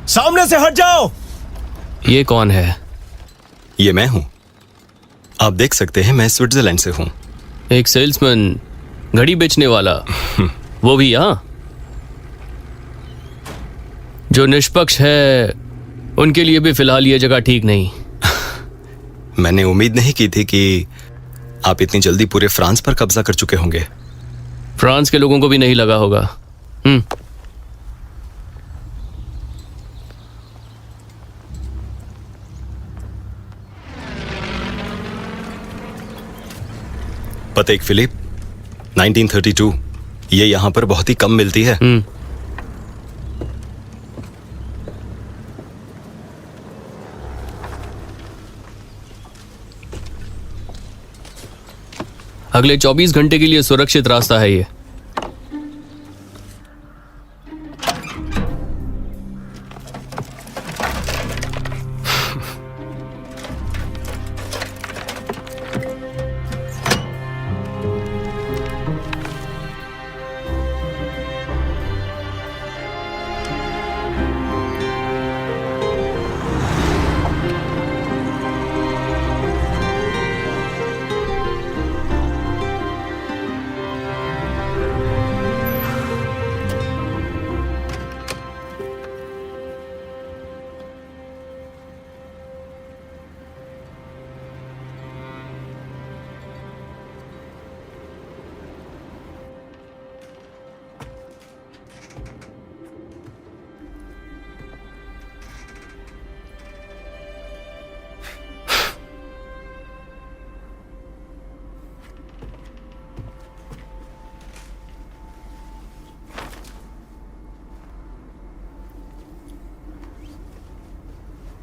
सामने से हट जाओ। ये कौन है? ये मैं हूं। आप देख सकते हैं मैं स्विट्जरलैंड से हूं। एक सेल्समैन, घड़ी बेचने वाला, वो भी यहाँ? जो निष्पक्ष है उनके लिए भी फिलहाल ये जगह ठीक नहीं। मैंने उम्मीद नहीं की थी कि आप इतनी जल्दी पूरे फ्रांस पर कब्जा कर चुके होंगे। फ्रांस के लोगों को भी नहीं लगा होगा। पतेक फिलिप, 1932। ये यहां पर बहुत ही कम मिलती है। अगले 24 घंटे के लिए सुरक्षित रास्ता है ये।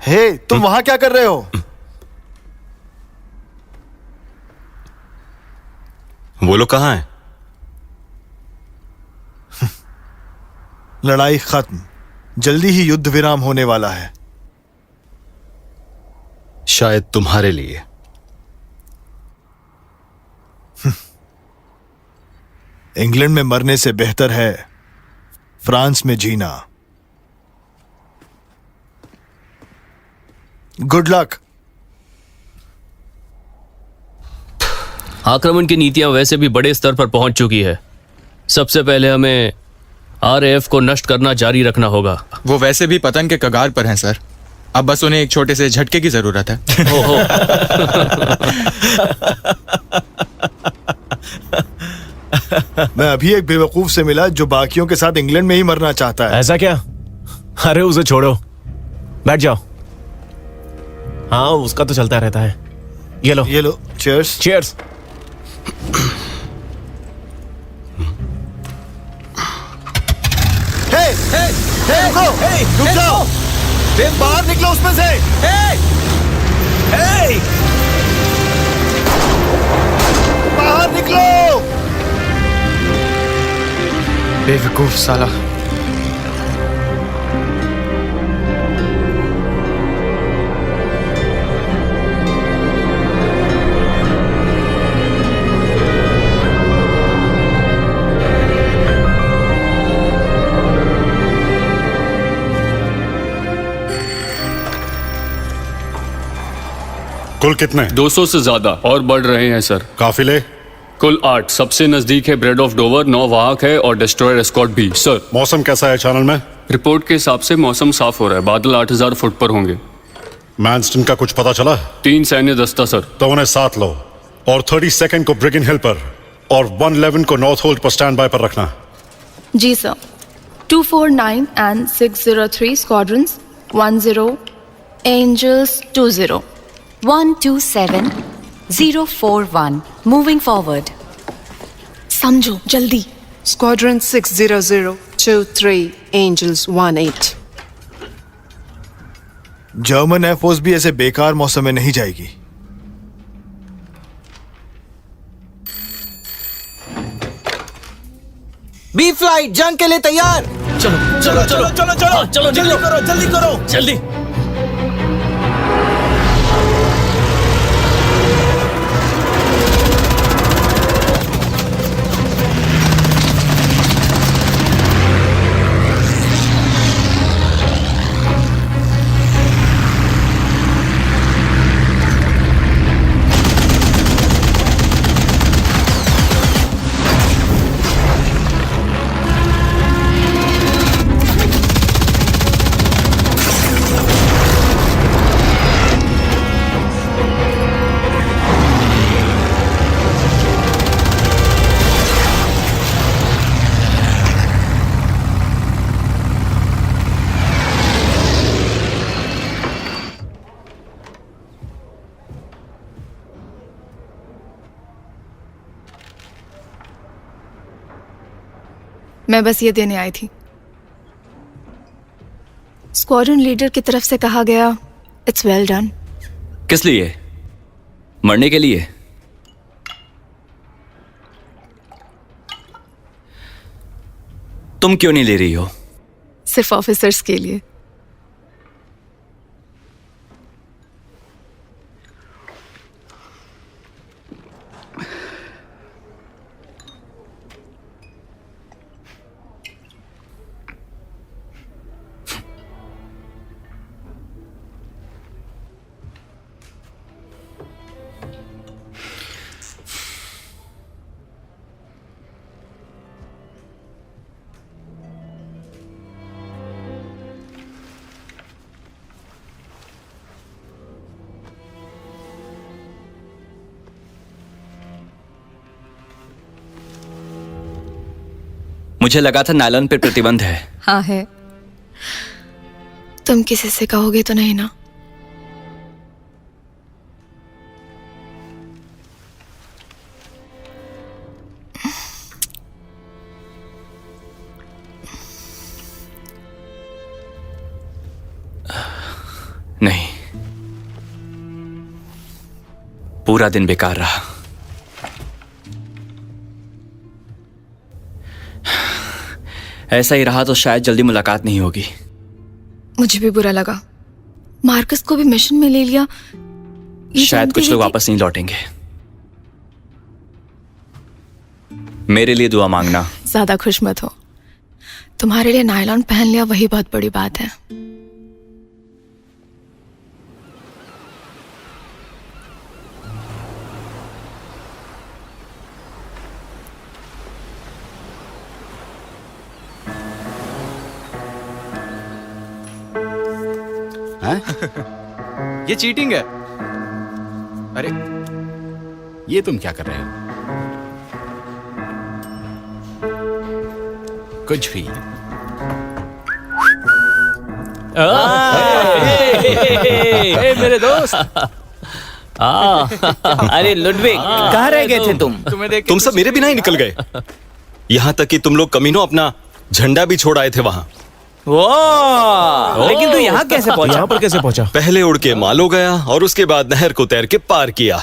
हे, तुम वहां क्या कर रहे हो? वो लोग कहाँ हैं? लड़ाई खत्म। जल्दी ही युद्ध विराम होने वाला है। शायद तुम्हारे लिए। इंग्लैंड में मरने से बेहतर है फ्रांस में जीना। Good luck. आक्रमण की नीतियां वैसे भी बड़े स्तर पर पहुंच चुकी है। सबसे पहले हमें आरएएफ को नष्ट करना जारी रखना होगा। वो वैसे भी पतन के कगार पर हैं सर। अब बस उन्हें एक छोटे से झटके की जरूरत है। ओहो। मैं अभी एक बेवकूफ से मिला जो बाकियों के साथ इंग्लैंड में ही मरना चाहता है। ऐसा क्या? अरे उसे छोड़ो, बैठ जाओ। हाँ, उसका तो चलता रहता है। ये लो चीयर्स। चीयर्स। रुक जाओ। बाहर निकलो उसमें से। बाहर निकलो। बेवकूफ साला। कुल कितने? 200 से ज्यादा और बढ़ रहे हैं सर। काफिले? कुल 8। सबसे नजदीक है ब्रेड ऑफ डोवर, 9 वाहक है और डिस्ट्रॉयर एस्कॉर्ट भी सर। मौसम कैसा है चैनल में? रिपोर्ट के हिसाब से मौसम साफ हो रहा है। बादल 8000 फुट पर होंगे। मैनस्टन का कुछ पता चला? 3 सैन्य दस्ता सर। तो उन्हें साथ लो और 32nd को ब्रिगन हिल पर और 111 को नॉर्थ होल्ड पर स्टैंड बाय पर रखना। जी sir. 249 and 603 squadrons, 10 Angels 20. 127041 moving forward. समझो जल्दी। Squadron 60023 Angels 18. जर्मन एयरफोर्स भी ऐसे बेकार मौसम में नहीं जाएगी। बी फ्लाइट जंग के लिए तैयार। चलो चलो चलो चलो चलो चलो, जल्दी करो, जल्दी करो, जल्दी। मैं बस ये देने आई थी। स्क्वाड्रन लीडर की तरफ से कहा गया, इट्स वेल डन। किस लिए? मरने के लिए? तुम क्यों नहीं ले रही हो? सिर्फ ऑफिसर्स के लिए। मुझे लगा था नायलॉन पे प्रतिबंध है। हाँ है। तुम किसी से कहोगे तो नहीं ना? नहीं, पूरा दिन बेकार रहा। ऐसा ही रहा तो शायद जल्दी मुलाकात नहीं होगी। मुझे भी बुरा लगा। मार्कस को भी मिशन में ले लिया। ये शायद जानते कुछ हुए लोग कि- वापस नहीं लौटेंगे। मेरे लिए दुआ मांगना। ज्यादा खुश मत हो। तुम्हारे लिए नायलॉन पहन लिया वही बहुत बड़ी बात है। ये चीटिंग है। अरे ये तुम क्या कर रहे हो? कुछ भी। मेरे दोस्त। अरे लुडविग, कहाँ रह गए थे तुम? तुम्हें देख तुम सब मेरे बिना ही निकल गए। यहाँ तक कि तुम लोग कमीनों अपना झंडा भी छोड़ आए थे वहां। लेकिन तू यहाँ कैसे पहुंचा? यहाँ पर कैसे पहुंचा? पहले उड़ के मालो गया और उसके बाद नहर को तैर के पार किया।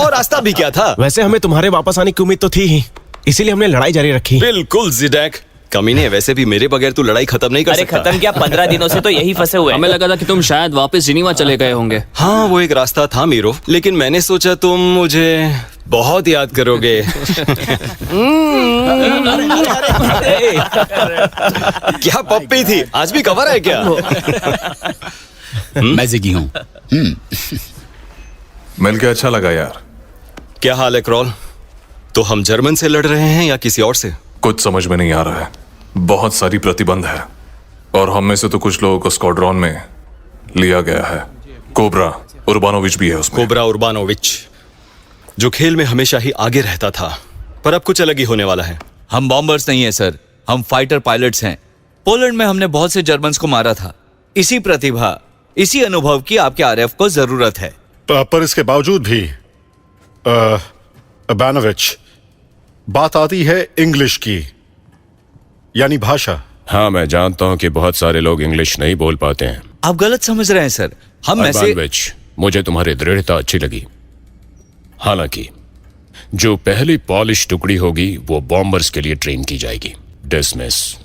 और रास्ता भी क्या था? वैसे हमें तुम्हारे वापस आने की उम्मीद तो थी ही, इसीलिए हमने लड़ाई जारी रखी। बिल्कुल ज़िडैक। कमीने, वैसे भी मेरे बगैर तू लड़ाई खत्म नहीं कर अरे सकता। खत्म क्या, 15 दिनों से तो यही फंसे हुए हैं। हमें लगा था कि तुम शायद वापस जिनीवा चले गए होंगे। हाँ, वो एक रास्ता था मीरो, लेकिन मैंने सोचा तुम मुझे बहुत याद करोगे। क्या पप्पी थी, आज भी कवर है क्या? मैं जिगी हूँ। मिलके अच्छा लगा यार। क्या हाल है क्रॉल? तो हम जर्मन से लड़ रहे हैं या किसी और से? कुछ समझ में नहीं आ रहा है। बहुत सारी प्रतिबंध है और हम में से तो कुछ लोगों को स्क्वाड्रॉन में लिया गया है। कोबरा उर्बानोविच भी है उसमें। कोबरा उर्बानोविच, जो खेल में हमेशा ही आगे रहता था, पर अब कुछ अलग ही होने वाला है। हम बॉम्बर्स नहीं है सर, हम फाइटर पायलट्स हैं। पोलैंड में हमने बहुत से जर्मन्स को मारा था। इसी प्रतिभा, इसी अनुभव की आपके आरएफ को जरूरत है। पर इसके बावजूद भी उर्बानोविच, बात आती है इंग्लिश की, यानी भाषा। हाँ, मैं जानता हूँ कि बहुत सारे लोग इंग्लिश नहीं बोल पाते हैं। आप गलत समझ रहे हैं सर। हम में से उर्बानोविच, मुझे तुम्हारी दृढ़ता अच्छी लगी। हालांकि जो पहली पॉलिश टुकड़ी होगी वो बॉम्बर्स के लिए ट्रेन की जाएगी। डिसमिस।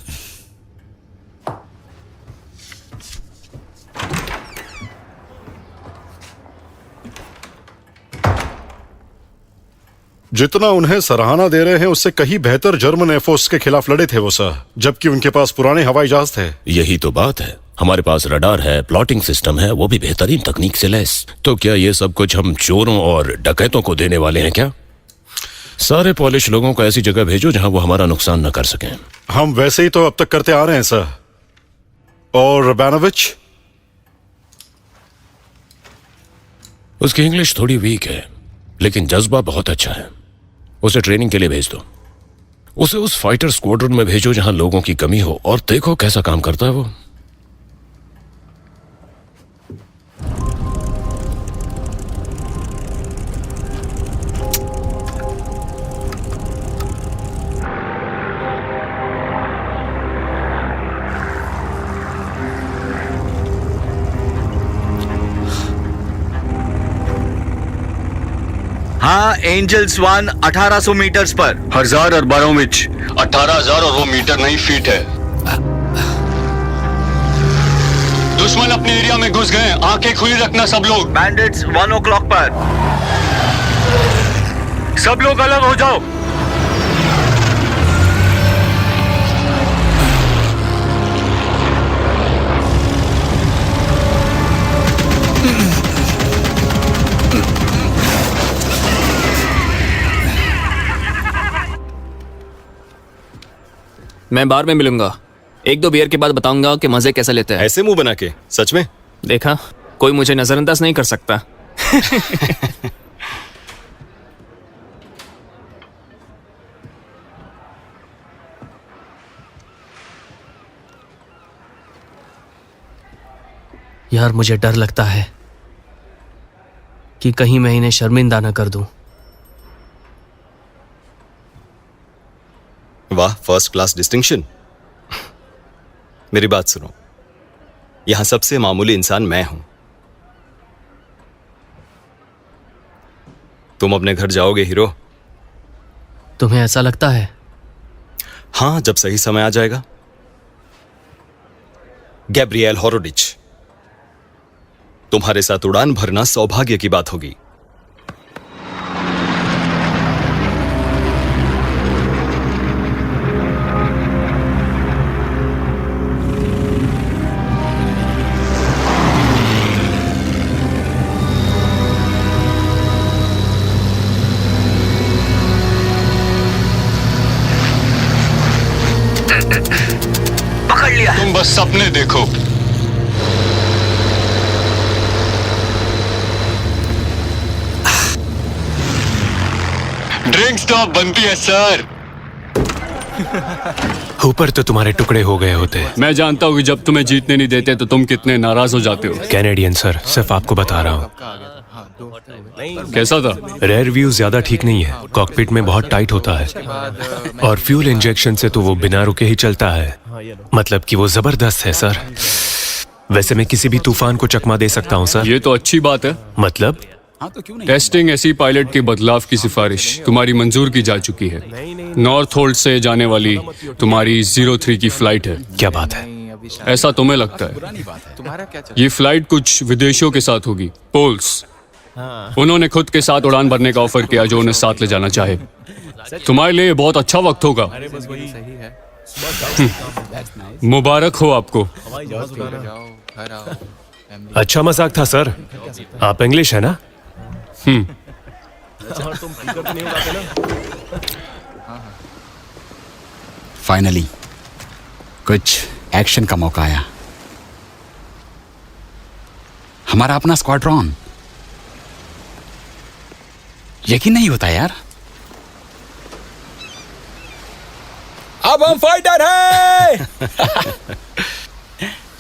जितना उन्हें सराहना दे रहे हैं उससे कहीं बेहतर जर्मन एयरफोर्स के खिलाफ लड़े थे वो सर, जबकि उनके पास पुराने हवाई जहाज थे। यही तो बात है, हमारे पास रडार है, प्लॉटिंग सिस्टम है, वो भी बेहतरीन तकनीक से लैस। तो क्या ये सब कुछ हम चोरों और डकैतों को देने वाले हैं क्या? सारे पॉलिश लोगों को ऐसी जगह भेजो जहां वो हमारा नुकसान न कर सकें। हम वैसे ही तो अब तक करते आ रहे हैं सर। और उर्बानोविच, उसकी इंग्लिश थोड़ी वीक है, लेकिन जज्बा बहुत अच्छा है। उसे ट्रेनिंग के लिए भेज दो। उसे उस फाइटर स्क्वाड्रन में भेजो जहां लोगों की कमी हो, और देखो कैसा काम करता है वो। हाँ, एंजल्स 1 1800 मीटर्स पर। 1000 अरबानोविच 18,000 और वो मीटर नहीं फीट है। दुश्मन अपने एरिया में घुस गए, आंखें खुली रखना सब लोग। बैंडिट्स 1 o'clock पर। सब लोग अलग हो जाओ। मैं बार में मिलूंगा। 1-2 बियर के बाद बताऊंगा कि मजे कैसे लेते हैं। ऐसे मुंह बना के? सच में? देखा, कोई मुझे नजरअंदाज नहीं कर सकता। यार मुझे डर लगता है कि कहीं मैं इन्हें शर्मिंदा न कर दूं। वाह, फर्स्ट क्लास डिस्टिंक्शन। मेरी बात सुनो, यहां सबसे मामूली इंसान मैं हूं। तुम अपने घर जाओगे हीरो? तुम्हें ऐसा लगता है? हाँ, जब सही समय आ जाएगा। गैब्रिएल होरोडिच, तुम्हारे साथ उड़ान भरना सौभाग्य की बात होगी। पकड़ लिया। तुम बस सपने देखो। ड्रिंक स्टॉप बनती है सर। ऊपर तो तुम्हारे टुकड़े हो गए होते। मैं जानता हूँ कि जब तुम्हें जीतने नहीं देते तो तुम कितने नाराज हो जाते हो। कैनेडियन सर, सिर्फ आपको बता रहा हूँ। कैसा था? रेयर व्यू ज्यादा ठीक नहीं है। कॉकपिट में बहुत टाइट होता है और फ्यूल इंजेक्शन से तो वो बिना रुके ही चलता है। मतलब कि वो जबरदस्त है सर। वैसे मैं किसी भी तूफान को चकमा दे सकता हूँ सर। ये तो अच्छी बात है। मतलब टेस्टिंग ऐसी पायलट के बदलाव की सिफारिश तुम्हारी मंजूर की जा चुकी है। नॉर्थ होल्ड से जाने वाली तुम्हारी 03 की फ्लाइट है। क्या बात है? ऐसा तुम्हें लगता है? ये फ्लाइट कुछ विदेशियों के साथ होगी, पोल्स। उन्होंने खुद के साथ उड़ान भरने का ऑफर किया जो उन्हें साथ ले जाना चाहे। तुम्हारे लिए बहुत अच्छा वक्त होगा। मुबारक हो आपको। अच्छा मजाक था सर। आप इंग्लिश है ना? फाइनली कुछ एक्शन का मौका आया। हमारा अपना स्क्वाड्रॉन। यकीन नहीं होता यार। अब हम फाइटर हैं।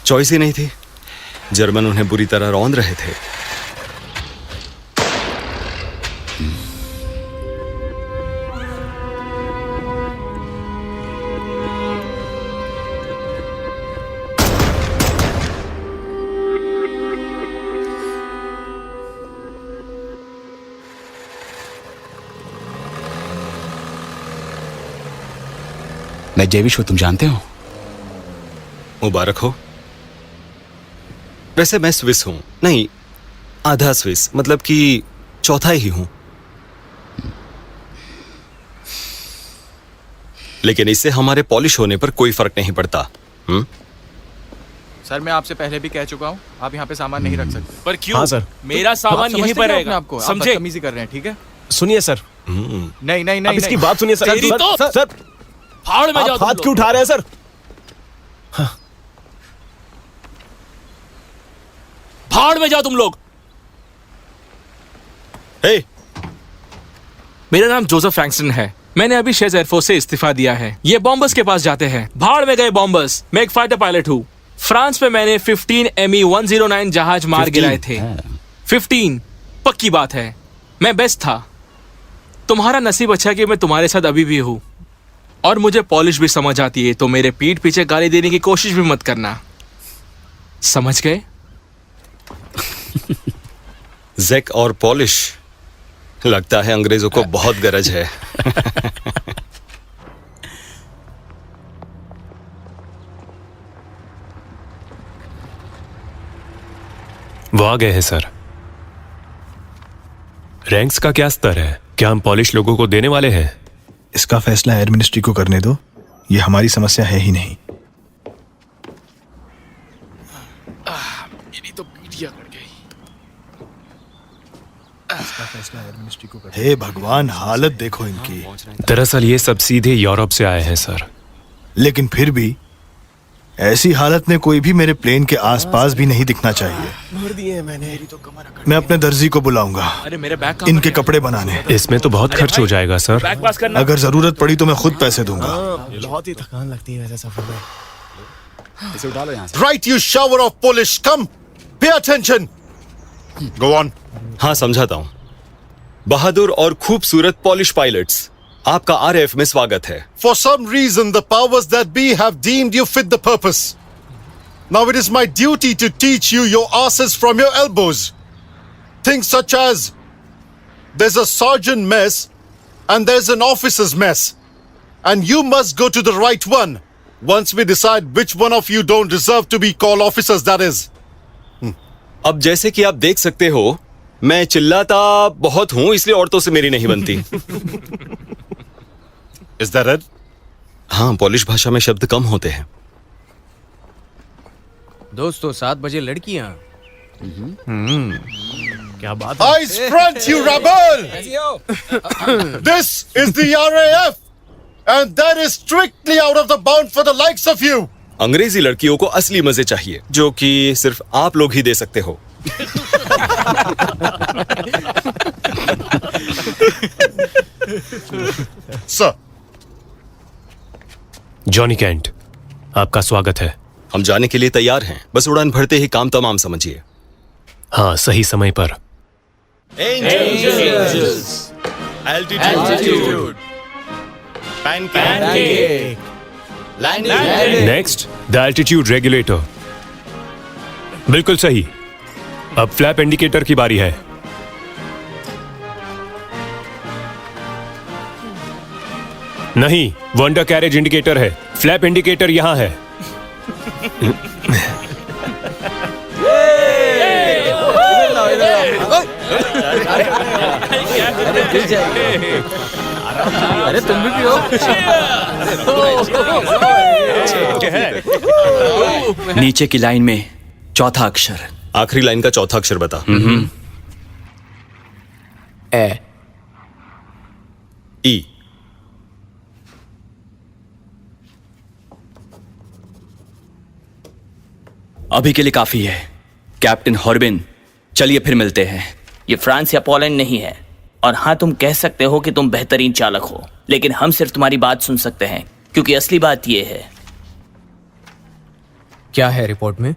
चॉइस ही नहीं थी। जर्मन उन्हें बुरी तरह रौंद रहे थे। मैं जेविश हूं, तुम जानते हो? मुबारक हो। वैसे मैं स्विस हूं, नहीं आधा स्विस, मतलब कि चौथा ही हूं। लेकिन इससे हमारे पॉलिश होने पर कोई फर्क नहीं पड़ता। सर मैं आपसे पहले भी कह चुका हूँ, आप यहाँ पे सामान नहीं रख सकते। पर क्यों? हाँ सर, मेरा सामान यहीं पर रहेगा। आपको समझे? बदतमीजी कर रहे हैं, ठीक है? सुनिए सर। नहीं नहीं आप नहीं, इसकी बात सुनिए सर। सर फाड़ में जाओ। हाथ क्यों उठा रहे हैं सर? फाड़ में जाओ तुम लोग। हे, मेरा नाम जोसेफ फ्रैंकस्टन है। मैंने अभी शेज एयरफोर्स से इस्तीफा दिया है। ये बॉम्बर्स के पास जाते हैं। भाड़ में गए बॉम्बर्स। मैं एक फाइटर पायलट हूँ। फ्रांस में मैंने 15 ME 109 जहाज मार गिराए थे। 15 पक्की बात है। मैं बेस्ट था। तुम्हारा नसीब अच्छा कि मैं तुम्हारे साथ अभी भी हूँ और मुझे पॉलिश भी समझ आती है, तो मेरे पीठ पीछे गाली देने की कोशिश भी मत करना। समझ गए? जैक और पॉलिश लगता है अंग्रेजों को बहुत गरज है। वो आ गए हैं सर। रैंक्स का क्या स्तर है? क्या हम पॉलिश लोगों को देने वाले हैं? इसका फैसला एयर मिनिस्ट्री को करने दो, ये हमारी समस्या है ही नहीं। मेरी तो पीढ़ियां कट गई। हे भगवान, हालत देखो इनकी। दरअसल ये सब सीधे यूरोप से आए हैं सर। लेकिन फिर भी ऐसी हालत में कोई भी मेरे प्लेन के आसपास भी नहीं दिखना चाहिए। मैं अपने दर्जी को बुलाऊंगा अरे मेरे बैग इनके कपड़े बनाने। इसमें तो बहुत खर्च हो जाएगा सर। अगर जरूरत पड़ी तो मैं खुद पैसे दूंगा। बहुत ही थकान लगती है वैसे सफर में। इसे उठा लो यहाँ से। Right, you shower of Polish, come! Pay attention! Go on. हाँ, समझाता हूं। बहादुर और खूबसूरत पॉलिश पायलट्स, आपका आरएफ में स्वागत है। For some reason, the powers that be have deemed you fit the purpose. Now it is my duty to teach you your asses from your elbows. Things such as there's a sergeant mess and there's an officer's mess. And you must go to the right one. Once we decide which one of you don't deserve to be called officers, that is. अब जैसे कि आप देख सकते हो, मैं चिल्लाता बहुत हूं, इसलिए औरतों से मेरी नहीं बनती। Is that it? हाँ, पॉलिश भाषा में शब्द कम होते हैं। दोस्तों 7 बजे लड़कियां। क्या बात है? Eyes front, you rebel! This is the RAF, and that is strictly out of the bound for the likes of you. अंग्रेजी लड़कियों को असली मजे चाहिए, जो कि सिर्फ आप लोग ही दे सकते हो। Sir. जॉनी कैंट, आपका स्वागत है। हम जाने के लिए तैयार हैं, बस उड़ान भरते ही काम तमाम समझिए। हाँ, सही समय पर। Next, the altitude regulator. बिल्कुल सही। अब फ्लैप इंडिकेटर की बारी है। नहीं, वो अंडर कैरेज इंडिकेटर है। फ्लैप इंडिकेटर यहां है। अरे तुम भी पियो। नीचे की लाइन में चौथा अक्षर। आखिरी लाइन का चौथा अक्षर बता। ए। ई। अभी के लिए काफी है कैप्टन हॉर्बिन, चलिए फिर मिलते हैं। ये फ्रांस या पोलैंड नहीं है। और हाँ, तुम कह सकते हो कि तुम बेहतरीन चालक हो, लेकिन हम सिर्फ तुम्हारी बात सुन सकते हैं, क्योंकि असली बात ये है। क्या है रिपोर्ट में?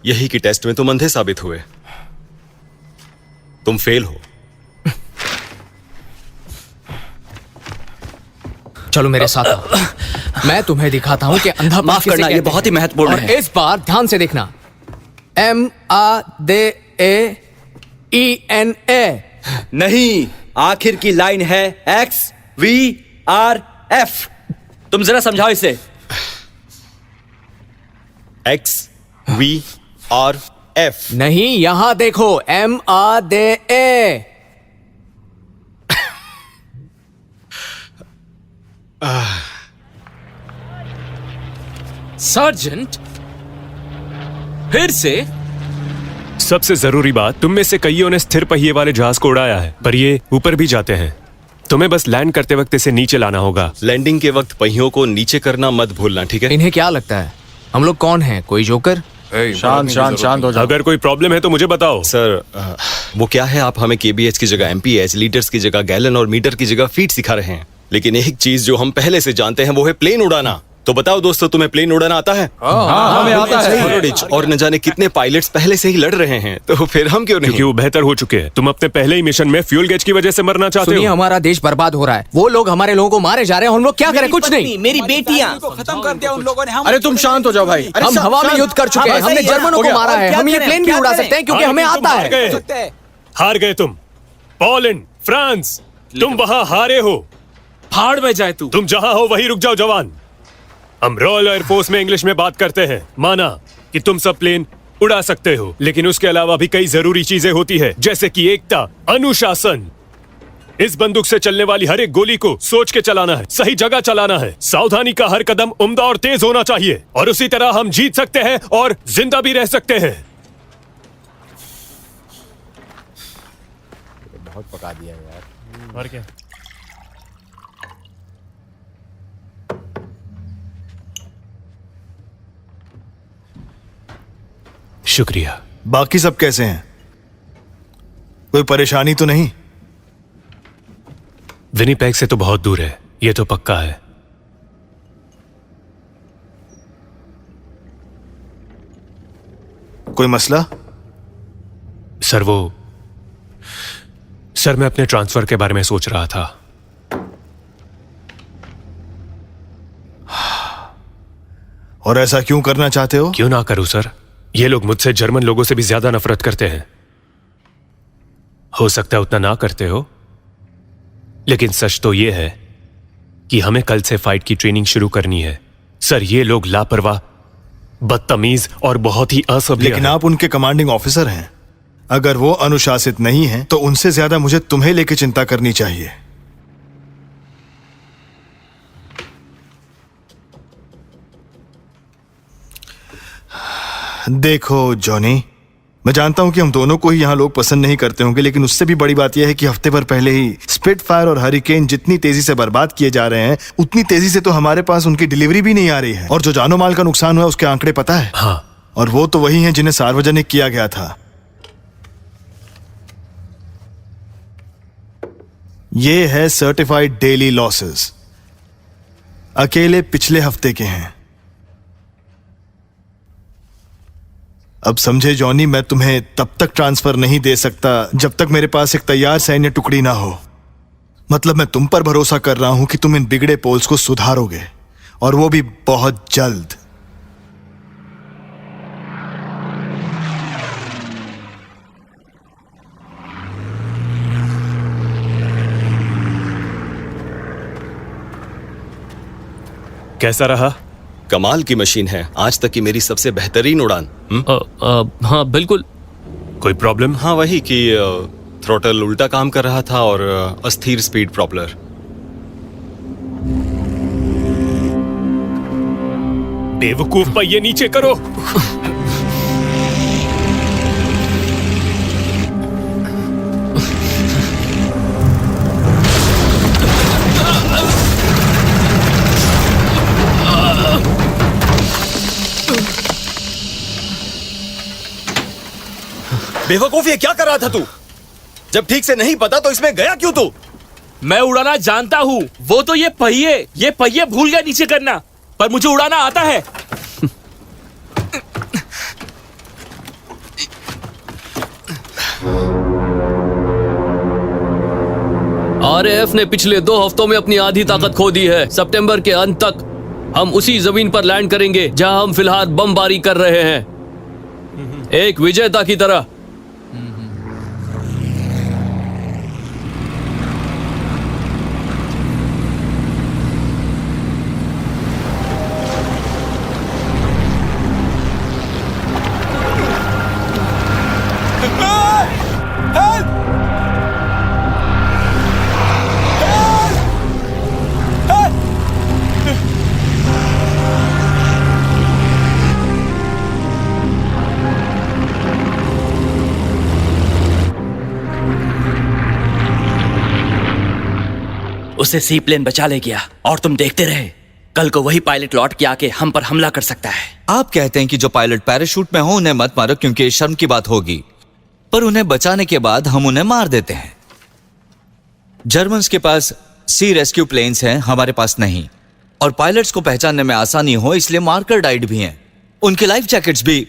यही कि टेस्ट में तुम अंधे साबित हुए। तुम फेल हो। चलो मेरे साथ आओ। मैं तुम्हें दिखाता हूं कि अंधा माफ करना, ये बहुत ही महत्वपूर्ण है। इस बार ध्यान से देखना। MADAENA। नहीं, आखिर की लाइन है XVRF। तुम जरा समझाओ इसे। XVRF नहीं, यहां देखो, MADA। सर्जेंट, फिर से? सबसे जरूरी बात, तुम में से कईयों ने स्थिर पहिए वाले जहाज को उड़ाया है, पर ये ऊपर भी जाते हैं। तुम्हें बस लैंड करते वक्त इसे नीचे लाना होगा। लैंडिंग के वक्त पहियों को नीचे करना मत भूलना, ठीक है? इन्हें क्या लगता है हम लोग कौन हैं? कोई जोकर? शांत शांत शांत हो जाओ। अगर कोई प्रॉब्लम है तो मुझे बताओ। सर, वो क्या है, आप हमें KBH की जगह MPH, लीटर्स की जगह गैलन और मीटर की जगह फीट सिखा रहे हैं। लेकिन एक चीज जो हम पहले से जानते हैं वो है प्लेन उड़ाना। तो बताओ दोस्तों, तुम्हें प्लेन उड़ाना आता है? हाँ, हमें आता है। और न जाने कितने पायलट्स पहले से ही लड़ रहे हैं, तो फिर हम क्यों नहीं? क्योंकि वो बेहतर हो चुके हैं। तुम अपने पहले ही मिशन में फ्यूल गेज की वजह से मरना चाहते सुनिए, हो। हमारा देश बर्बाद हो रहा है, वो लोग हमारे लोगों को मारे जा रहे हैं, हम लोग क्या करें? कुछ नहीं। मेरी बेटियां खत्म कर दिया उन लोगों ने। अरे तुम शांत हो जाओ भाई। हम हवा में युद्ध कर चुके हैं, हमने जर्मनों को मारा है, हम ये प्लेन भी उड़ा सकते हैं क्योंकि हमें आता है। हार गए तुम। पोलैंड, फ्रांस, तुम वहां हारे हो। भाड़ में जाए तू। तुम जहां हो वहीं रुक जाओ जवान। हम रॉयल एयरफोर्स में इंग्लिश में बात करते हैं। माना कि तुम सब प्लेन उड़ा सकते हो, लेकिन उसके अलावा भी कई जरूरी चीजें होती है, जैसे कि एकता, अनुशासन। इस बंदूक से चलने वाली हर एक गोली को सोच के चलाना है, सही जगह चलाना है, सावधानी का हर कदम उम्दा और तेज होना चाहिए, और उसी तरह हम जीत सकते हैं और जिंदा भी रह सकते हैं। बहुत पका दिया यार। और क्या? शुक्रिया। बाकी सब कैसे हैं? कोई परेशानी तो नहीं? विनीपेग से तो बहुत दूर है, ये तो पक्का है। कोई मसला? सर मैं अपने ट्रांसफर के बारे में सोच रहा था। और ऐसा क्यों करना चाहते हो? क्यों ना करूं सर, ये लोग मुझसे जर्मन लोगों से भी ज्यादा नफरत करते हैं। हो सकता है उतना ना करते हो, लेकिन सच तो यह है कि हमें कल से फाइट की ट्रेनिंग शुरू करनी है। सर ये लोग लापरवाह, बदतमीज और बहुत ही असभ्य लेकिन आप उनके कमांडिंग ऑफिसर हैं। अगर वो अनुशासित नहीं हैं, तो उनसे ज्यादा मुझे तुम्हें लेकर चिंता करनी चाहिए। देखो जॉनी, मैं जानता हूं कि हम दोनों को ही यहां लोग पसंद नहीं करते होंगे, लेकिन उससे भी बड़ी बात यह है कि हफ्ते भर पहले ही स्पिटफायर और हरिकेन जितनी तेजी से बर्बाद किए जा रहे हैं, उतनी तेजी से तो हमारे पास उनकी डिलीवरी भी नहीं आ रही है। और जो जानो माल का नुकसान हुआ उसके आंकड़े पता है? हाँ। और वो तो वही हैं जिन्हें सार्वजनिक किया गया था। ये है सर्टिफाइड डेली लॉसेस, अकेले पिछले हफ्ते के हैं। अब समझे जॉनी, मैं तुम्हें तब तक ट्रांसफर नहीं दे सकता जब तक मेरे पास एक तैयार सैन्य टुकड़ी ना हो। मतलब मैं तुम पर भरोसा कर रहा हूं कि तुम इन बिगड़े पोल्स को सुधारोगे, और वो भी बहुत जल्द। कैसा रहा? कमाल की मशीन है, आज तक की मेरी सबसे बेहतरीन उड़ान। हाँ बिल्कुल। कोई प्रॉब्लम? हाँ वही कि थ्रोटल उल्टा काम कर रहा था और अस्थिर स्पीड प्रॉपलर। बेवकूफ पहिए नीचे करो। बेवकूफ, ये क्या कर रहा था तू? जब ठीक से नहीं पता तो इसमें गया क्यों तू? मैं उड़ाना जानता हूँ, वो तो ये पहिए भूल गया नीचे करना, पर मुझे उड़ाना आता है। आरएएफ ने पिछले 2 हफ्तों में अपनी आधी ताकत खो दी है। सितंबर के अंत तक हम उसी जमीन पर लैंड करेंगे जहां हम फिलहाल बमबारी कर रहे हैं, एक विजेता की तरह। उसे सी प्लेन बचा ले गया और तुम देखते रहे। कल को वही पायलट लौट के आके हम पर हमला कर सकता है। आप कहते हैं कि जो पायलट पैराशूट में हो उन्हें मत मारो क्योंकि शर्म की बात होगी, पर उन्हें बचाने के बाद हम उन्हें मार देते हैं। जर्मन्स के पास सी रेस्क्यू प्लेन्स हैं, हमारे पास नहीं। और पायलट्स को पहचानने में आसानी हो इसलिए मार्कर डाइट भी हैं। उनके लाइफ जैकेट्स भी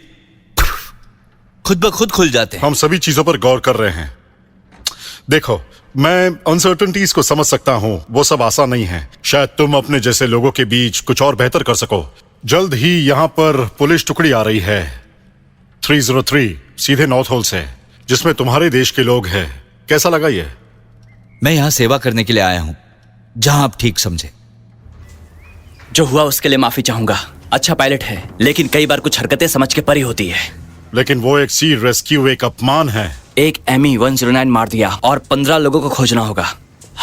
खुद ब खुद खुल जाते हैं। हम सभी चीजों पर गौर कर रहे हैं। देखो, मैं अनसर्टनिटीज को समझ सकता हूं, वो सब आसान नहीं है। शायद तुम अपने जैसे लोगों के बीच कुछ और बेहतर कर सको। जल्द ही यहाँ पर पुलिस टुकड़ी आ रही है 303 सीधे नॉर्थ होल से, जिसमें तुम्हारे देश के लोग हैं। कैसा लगा ये? मैं यहाँ सेवा करने के लिए आया हूँ, जहां आप ठीक समझे। जो हुआ उसके लिए माफी चाहूंगा। अच्छा पायलट है, लेकिन कई बार कुछ हरकतें समझ के परे होती है। लेकिन वो एक सी रेस्क्यू एक अपमान है। एक ME-109 मार दिया और 15 लोगों को खोजना होगा।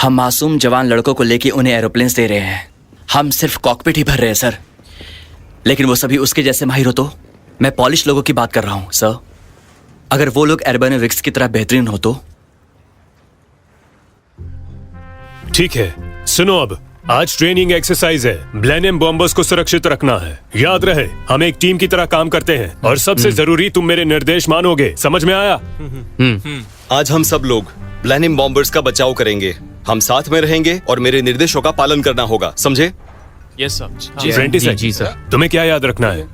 हम मासूम जवान लड़कों को लेके उन्हें एरोप्लेन्स दे रहे हैं। हम सिर्फ कॉकपिट ही भर रहे हैं सर, लेकिन वो सभी उसके जैसे माहिर हो तो? मैं पॉलिश लोगों की बात कर रहा हूँ सर। अगर वो लोग एर्बेनोविक्स की तरह बेहतरीन हो तो? ठीक है, सुनो अब। आज ट्रेनिंग एक्सरसाइज है। ब्लेनियम बॉम्बर्स को सुरक्षित रखना है। याद रहे, हम एक टीम की तरह काम करते हैं और सबसे जरूरी, तुम मेरे निर्देश मानोगे। समझ में आया? आज हम सब लोग ब्लेनियम बॉम्बर्स का बचाव करेंगे। हम साथ में रहेंगे और मेरे निर्देशों का पालन करना होगा, समझे? Yes sir. जी सर। तुम्हें क्या याद रखना है?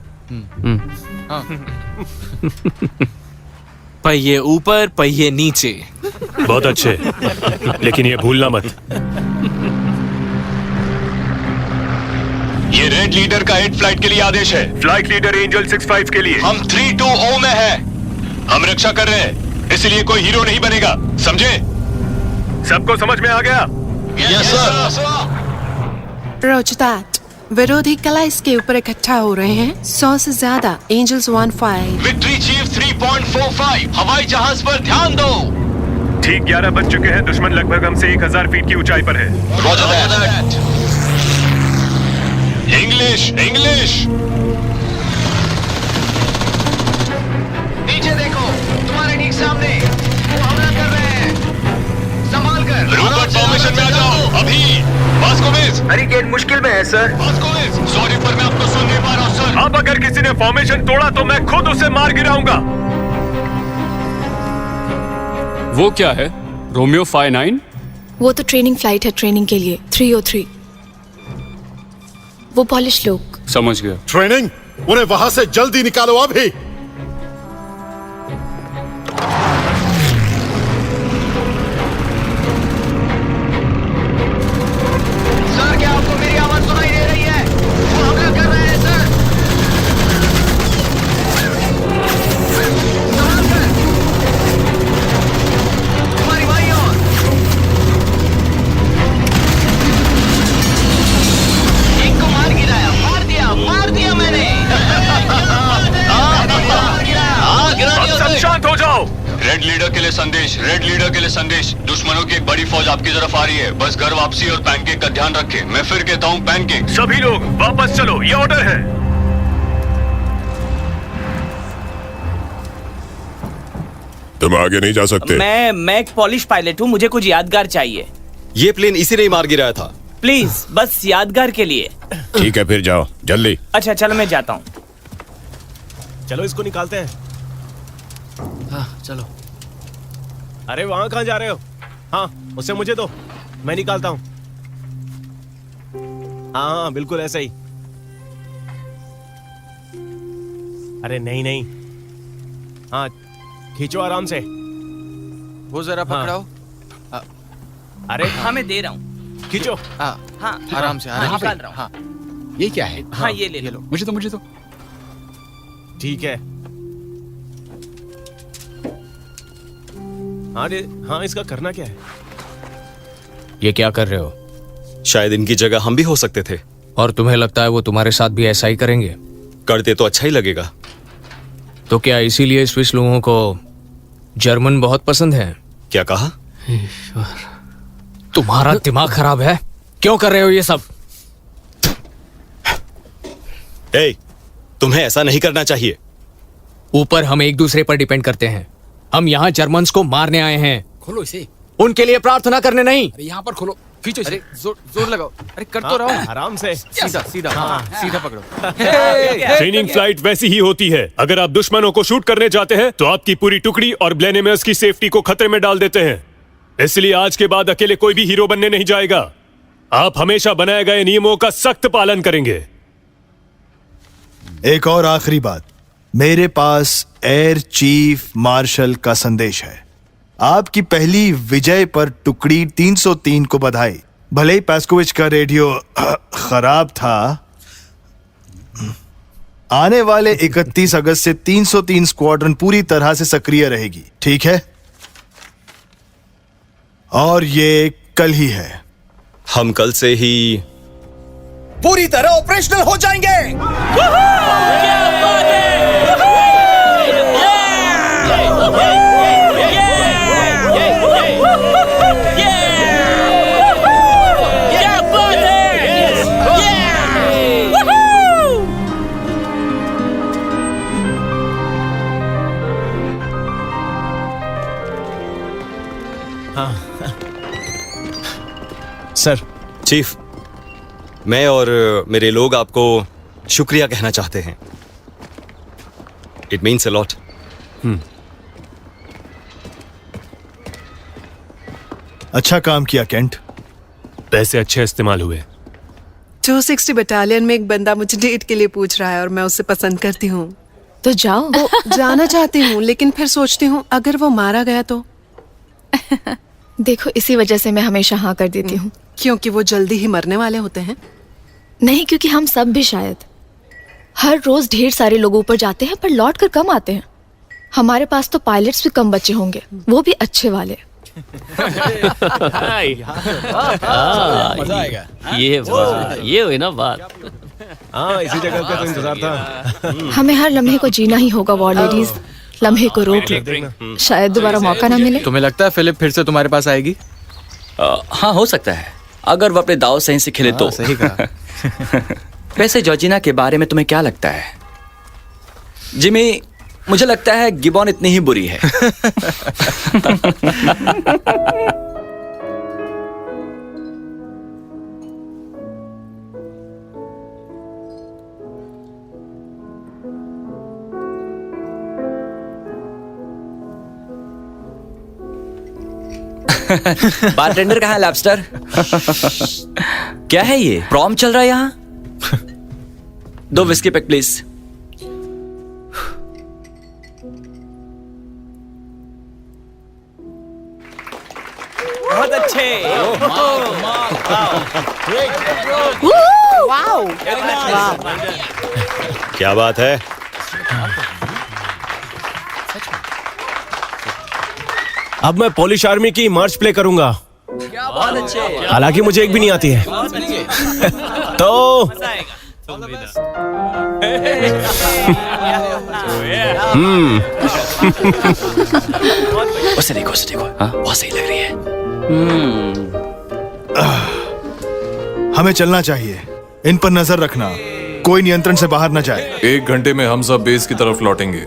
पहिए ऊपर, पहिए नीचे। बहुत अच्छे, लेकिन ये भूलना मत। ये रेड लीडर का 8 फ्लाइट के लिए आदेश है। फ्लाइट लीडर एंजल 65 के लिए। हम 32O में हैं। हम रक्षा कर रहे हैं, इसलिए कोई हीरो नहीं बनेगा, समझे? सबको समझ में आ गया? Yes sir. रोज दैट विरोधी कला इसके ऊपर इकट्ठा हो रहे हैं। 100 से ज्यादा एंजल्स 15। Victory chief 3.45। हवाई जहाज पर ध्यान दो। ठीक 11 बज चुके हैं। दुश्मन लगभग हमसे 1000 फीट की ऊंचाई पर है। Roger that. इंग्लिश नीचे देखो, तुम्हारे ठीक सामने वो हमला कर रहे हैं। संभाल कर। रूपर्ट फॉर्मेशन में आ जाओ अभी। वास्कोविस, हरिकेन मुश्किल में है सर। वास्कोविस, सॉरी पर मैं आपको सुन नहीं पा रहा हूं सर। अब अगर किसी ने फॉर्मेशन तोड़ा तो मैं खुद उसे मार गिराऊंगा। वो क्या है? रोमियो 59? वो तो ट्रेनिंग फ्लाइट है, ट्रेनिंग के लिए 303। वो पॉलिश लोग। समझ गया। ट्रेनिंग? उन्हें वहां से जल्दी निकालो अभी। सर, क्या आपको मेरी आवाज सुनाई दे रही है? वो हमला कर रहे हैं सर। संभाल कर। तुम्हारी बारी और। एक को मार गिराया, मार दिया मैंने। सब शांत हो जाओ। रेड लीडर के लिए संदेश, रेड लीडर के लिए संदेश। दुश्मनों की एक बड़ी फौज आपकी तरफ आ रही है। बस घर वापसी और पैनकेक का ध्यान रखें। मैं फिर कहता हूँ पैनकेक। सभी लोग वापस चलो, ये ऑर्डर है। तुम आगे नहीं जा सकते। मैं एक पॉलिश पायलट हूँ, मुझे कुछ यादगार चाहिए। ये प्लेन इसी ने ही मार गिराया था। प्लीज, बस यादगार के लिए। ठीक है, फिर जाओ जल्दी। अच्छा चलो, मैं जाता हूँ। चलो इसको निकालते हैं। हाँ चलो। अरे वहां कहाँ जा रहे हो? हाँ, उसे मुझे दो, मैं निकालता हूँ। हाँ बिल्कुल ऐसा ही। अरे नहीं। हाँ, खींचो आराम से। वो जरा पकड़ाओ। अरे हाँ, मैं दे रहा हूँ। खींचो। हाँ आराम से, आराम से। हाँ, ये क्या है? हाँ, ये ले लो। मुझे तो। ठीक है। हाँ, इसका करना क्या है? ये क्या कर रहे हो? शायद इनकी जगह हम भी हो सकते थे। और तुम्हें लगता है वो तुम्हारे साथ भी ऐसा ही करेंगे? करते तो अच्छा ही लगेगा। तो क्या इसीलिए स्विस लोगों को जर्मन बहुत पसंद है? क्या कहा? तुम्हारा दिमाग खराब है? क्यों कर रहे हो ये सब? तुम्हें ऐसा नहीं करना चाहिए। ऊपर हम एक दूसरे पर डिपेंड करते हैं। हम यहाँ जर्मन्स को मारने आए हैं। खोलो इसे। उनके लिए प्रार्थना करने नहीं। अरे यहाँ पर खोलो, खींचो। अरे जोर लगाओ। अरे कर तो रहा हूँ। आराम से। सीधा। सीधा पकड़ो। ट्रेनिंग फ्लाइट वैसी ही होती है। अगर आप दुश्मनों को शूट करने जाते हैं तो आपकी पूरी टुकड़ी और ब्लेनेमर्स की सेफ्टी को खतरे में डाल देते हैं। इसलिए आज के बाद अकेले कोई भी हीरो बनने नहीं जाएगा। आप हमेशा बनाए गए नियमों का सख्त पालन करेंगे। एक और आखिरी बात, मेरे पास एयर चीफ मार्शल का संदेश है। आपकी पहली विजय पर टुकड़ी 303 को बधाई। भले ही पैस्कोविच का रेडियो खराब था, आने वाले 31 अगस्त से 303 स्क्वाड्रन पूरी तरह से सक्रिय रहेगी, ठीक है? और ये कल ही है। हम कल से ही पूरी तरह ऑपरेशनल हो जाएंगे। सर, चीफ, मैं और मेरे लोग आपको शुक्रिया कहना चाहते हैं। It means a lot. अच्छा काम किया केंट। पैसे अच्छे इस्तेमाल हुए। 260 बटालियन में एक बंदा मुझे डेट के लिए पूछ रहा है और मैं उसे पसंद करती हूँ। तो जाओ। वो जाना चाहती हूँ, लेकिन फिर सोचती हूँ अगर वो मारा गया तो। देखो, इसी वजह से मैं हमेशा हाँ कर देती हूँ। क्योंकि वो जल्दी ही मरने वाले होते हैं? नहीं, क्योंकि हम सब भी शायद हर रोज ढेर सारे लोगों पर जाते हैं पर लौट कर कम आते हैं। हमारे पास तो पायलट्स भी कम बचे होंगे, वो भी अच्छे वाले। मजा आएगा। ये हुई ना बात। हाँ, इसी जगह का तो इंतजार था। हमें हर लम्हे को जीना ही होगा वॉर लेडीज। लम्हे को रोक लो, शायद दोबारा मौका ना मिले। तुम्हें लगता है फिलिप फिर से तुम्हारे पास आएगी? हाँ, हो सकता है, अगर वो अपने दाव सही से खेले तो। सही कहा। वैसे जॉर्जिना के बारे में तुम्हें क्या लगता है? जिमी, मुझे लगता है गिबॉन इतनी ही बुरी है। बारटेंडर कहाँ है लैब्स्टर? क्या है ये? प्रॉम चल रहा है यहाँ? 2 विस्की पैक प्लीज। बहुत अच्छे। क्या बात है? अब मैं पोलिश आर्मी की मार्च प्ले करूंगा। बहुत अच्छे। हालांकि मुझे एक भी नहीं आती है। तो उसे देखो, हाँ, बहुत सही लग रही है। हमें चलना चाहिए। इन पर नजर रखना, कोई नियंत्रण से बाहर न जाए। 1 घंटे में हम सब बेस की तरफ लौटेंगे।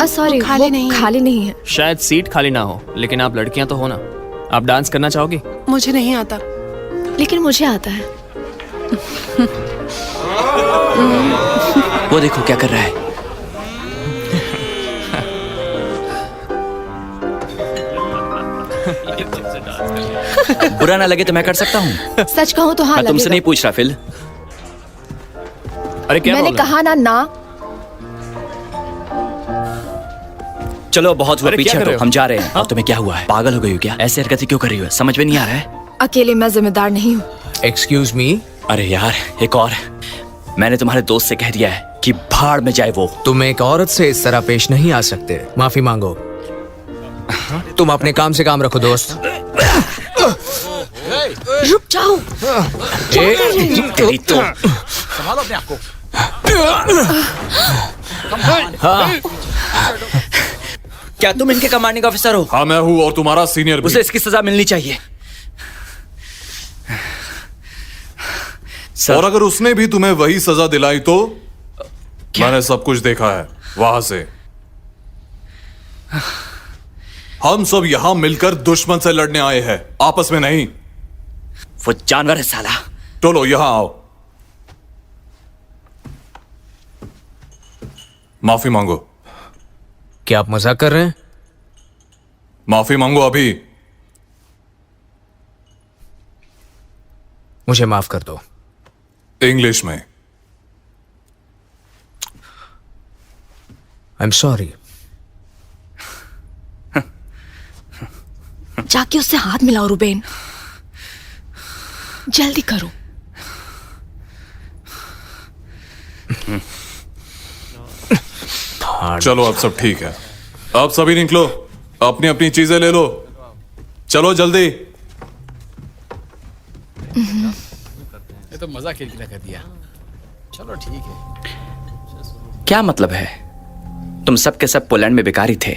सॉरी, खाली नहीं है। शायद सीट खाली ना हो, लेकिन आप लड़कियां तो हो ना। आप डांस करना चाहोगी? मुझे नहीं आता। लेकिन मुझे आता है। वो देखो क्या कर रहा है। बुरा ना लगे तो मैं कर सकता हूँ। सच कहूँ तो हाँ मैं तुमसे लगेगा। नहीं पूछ रहा फिल। अरे क्या मैंने कहा ना। चलो बहुत हुआ, अरे क्या पीछे कर रहे हटो, हो? हम जा रहे हैं। अब तुम्हें क्या हुआ है? पागल हो गई हो क्या? ऐसे हरकतें क्यों कर रही हो? समझ में नहीं आ रहा है। अकेले मैं जिम्मेदार नहीं हूँ। Excuse me. अरे यार, एक और, मैंने तुम्हारे दोस्त से कह दिया है कि भाड़ में जाए वो। तुम एक औरत से इस तरह पेश नहीं आ सकते। माफी मांगो। तुम अपने काम से काम रखो दोस्त। रुक जाओ। संभालो अपने आप को। हाँ। क्या तुम इनके कमांडिंग ऑफिसर हो? हाँ, मैं हूँ, और तुम्हारा सीनियर भी। उसे इसकी सजा मिलनी चाहिए। और अगर उसने भी तुम्हें वही सजा दिलाई तो? मैंने सब कुछ देखा है वहां से। हम सब यहां मिलकर दुश्मन से लड़ने आए हैं, आपस में नहीं। वो जानवर है साला। चलो यहां आओ। माफी मांगो। क्या आप मजाक कर रहे हैं? माफी मांगो अभी। मुझे माफ कर दो। इंग्लिश में। I am sorry. जाके उससे हाथ मिलाओ रुबेन, जल्दी करो। चलो अब सब ठीक है, अब सभी निकलो, अपनी अपनी चीजें ले लो, चलो जल्दी। ये तो मजा खिलखिला कर दिया। चलो ठीक है। क्या मतलब है? तुम सब के सब पोलैंड में बेकार ही थे,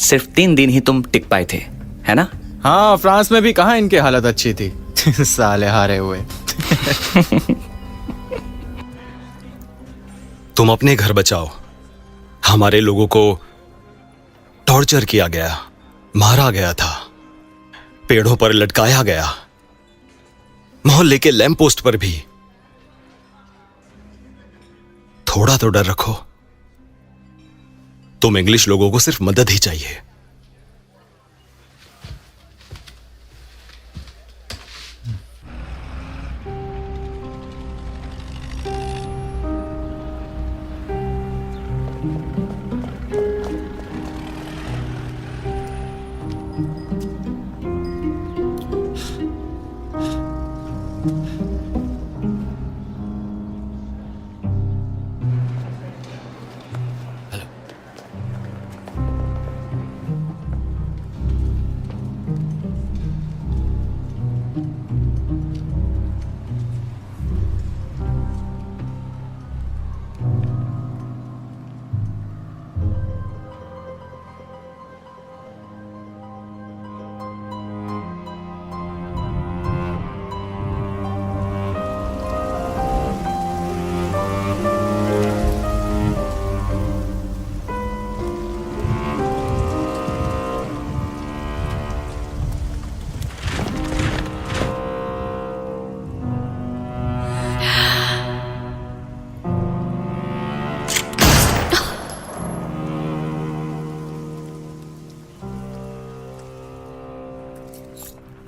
सिर्फ 3 दिन ही तुम टिक पाए थे, है ना? हाँ, फ्रांस में भी कहाँ इनकी हालत अच्छी थी। साले हारे हुए। तुम अपने घर बचाओ, हमारे लोगों को टॉर्चर किया गया, मारा गया था, पेड़ों पर लटकाया गया, मोहल्ले के लैंप पोस्ट पर भी। थोड़ा तो डर रखो। तुम इंग्लिश लोगों को सिर्फ मदद ही चाहिए।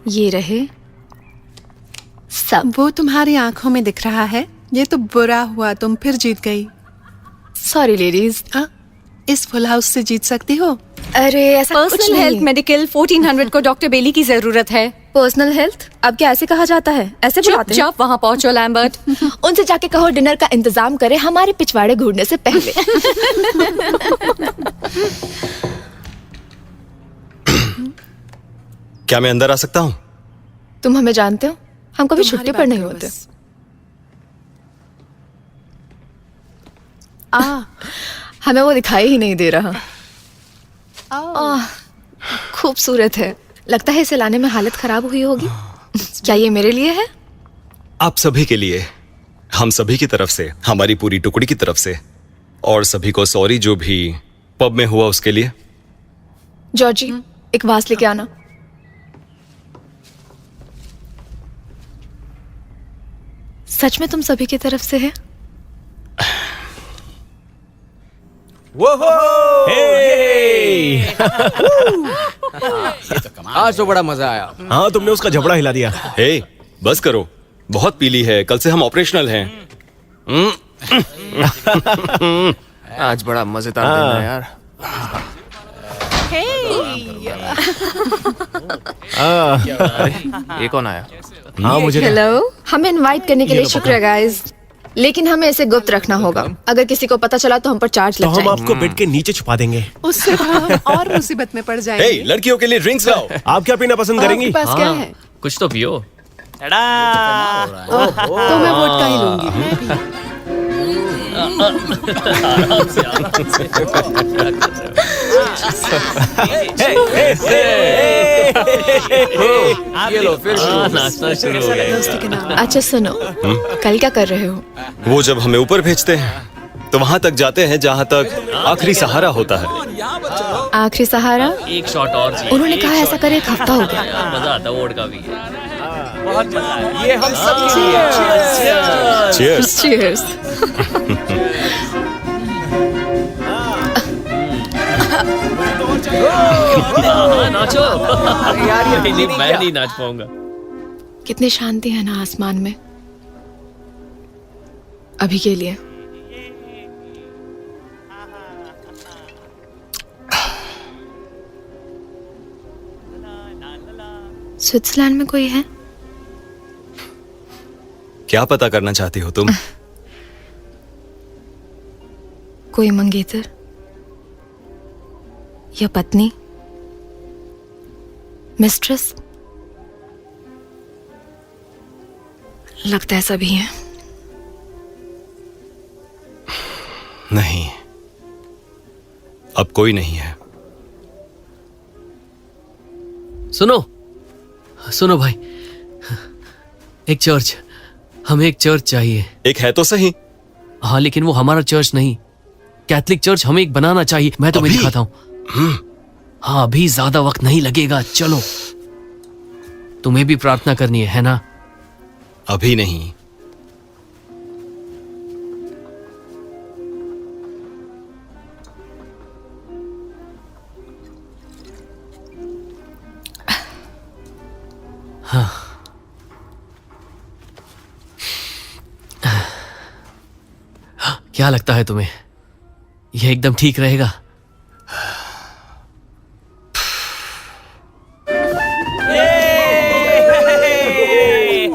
ये रहे सब। वो तुम्हारी आंखों में दिख रहा है। ये तो बुरा हुआ, तुम फिर जीत गई। Sorry ladies. इस फुल हाउस से जीत सकती हो। अरे ऐसा कुछ पर्सनल नहीं। हेल्थ मेडिकल 1400 को डॉक्टर बेली की जरूरत है। पर्सनल हेल्थ अब क्या ऐसे कहा जाता है? ऐसे बुलाते हैं? चुपचाप वहाँ पहुँचो लैम्बर्ट। उनसे जाके कहो डिनर का इंतजाम करे हमारे पिछवाड़े घूरने से पहले। क्या मैं अंदर आ सकता हूं? तुम हमें जानते हो, हम कभी छुट्टी पर नहीं होते। हमें वो दिखाई ही नहीं दे रहा। खूबसूरत है। लगता है इसे लाने में हालत खराब हुई होगी। क्या ये मेरे लिए है? आप सभी के लिए, हम सभी की तरफ से, हमारी पूरी टुकड़ी की तरफ से, और सभी को सॉरी जो भी पब में हुआ उसके लिए। जॉर्जी, एक वास लेके आना। सच में तुम सभी की तरफ से है? आज तो बड़ा मजा आया। हाँ, तुमने उसका झपड़ा हिला दिया। हे, बस करो, बहुत पीली है, कल से हम ऑपरेशनल हैं। आज बड़ा मजेदार दिन है यार। ये कौन आया? हाँ, मुझे हेलो। हमें इनवाइट करने के लिए शुक्रिया गाइस, लेकिन हमें इसे गुप्त रखना होगा। अगर किसी को पता चला तो हम पर चार्ज तो लग हम जाएंगे। आपको बेड के नीचे छुपा देंगे। उससे तो हम और मुसीबत में पड़ जाएंगे। हे, लड़कियों के लिए ड्रिंक्स लाओ। आप क्या पीना पसंद करेंगी? आपके पास क्या है? कुछ तो पियो। तो मैं वोडका ही लूंगी। ये लो फिर नाश्ता शुरू हो गया। अच्छा सुनो, कल क्या कर रहे हो? वो जब हमें ऊपर भेजते हैं तो वहां तक जाते हैं जहां तक आखिरी सहारा होता है। आखिरी सहारा? एक शॉट और चाहिए। उन्होंने कहा ऐसा करे 1 हफ्ता हो गया। यार मजा आता है, वोडका भी है। ये हम सब Cheers. Cheers. नाचो। नहीं, मैं नहीं नाच पाऊंगा। कितनी शांति है ना आसमान में अभी के लिए। स्विट्जरलैंड में कोई है? क्या पता करना चाहती हो तुम? कोई मंगेतर या पत्नी, मिस्ट्रेस? लगता है सभी हैं। नहीं, अब कोई नहीं है। सुनो भाई, एक चर्च, हमें एक चर्च चाहिए। एक है तो सही। हाँ, लेकिन वो हमारा चर्च नहीं, कैथलिक चर्च हमें एक बनाना चाहिए। मैं तुम्हें दिखाता हूँ। हाँ, अभी ज्यादा वक्त नहीं लगेगा, चलो। तुम्हें भी प्रार्थना करनी है ना? अभी नहीं। हाँ। क्या लगता है तुम्हें, यह एकदम ठीक रहेगा?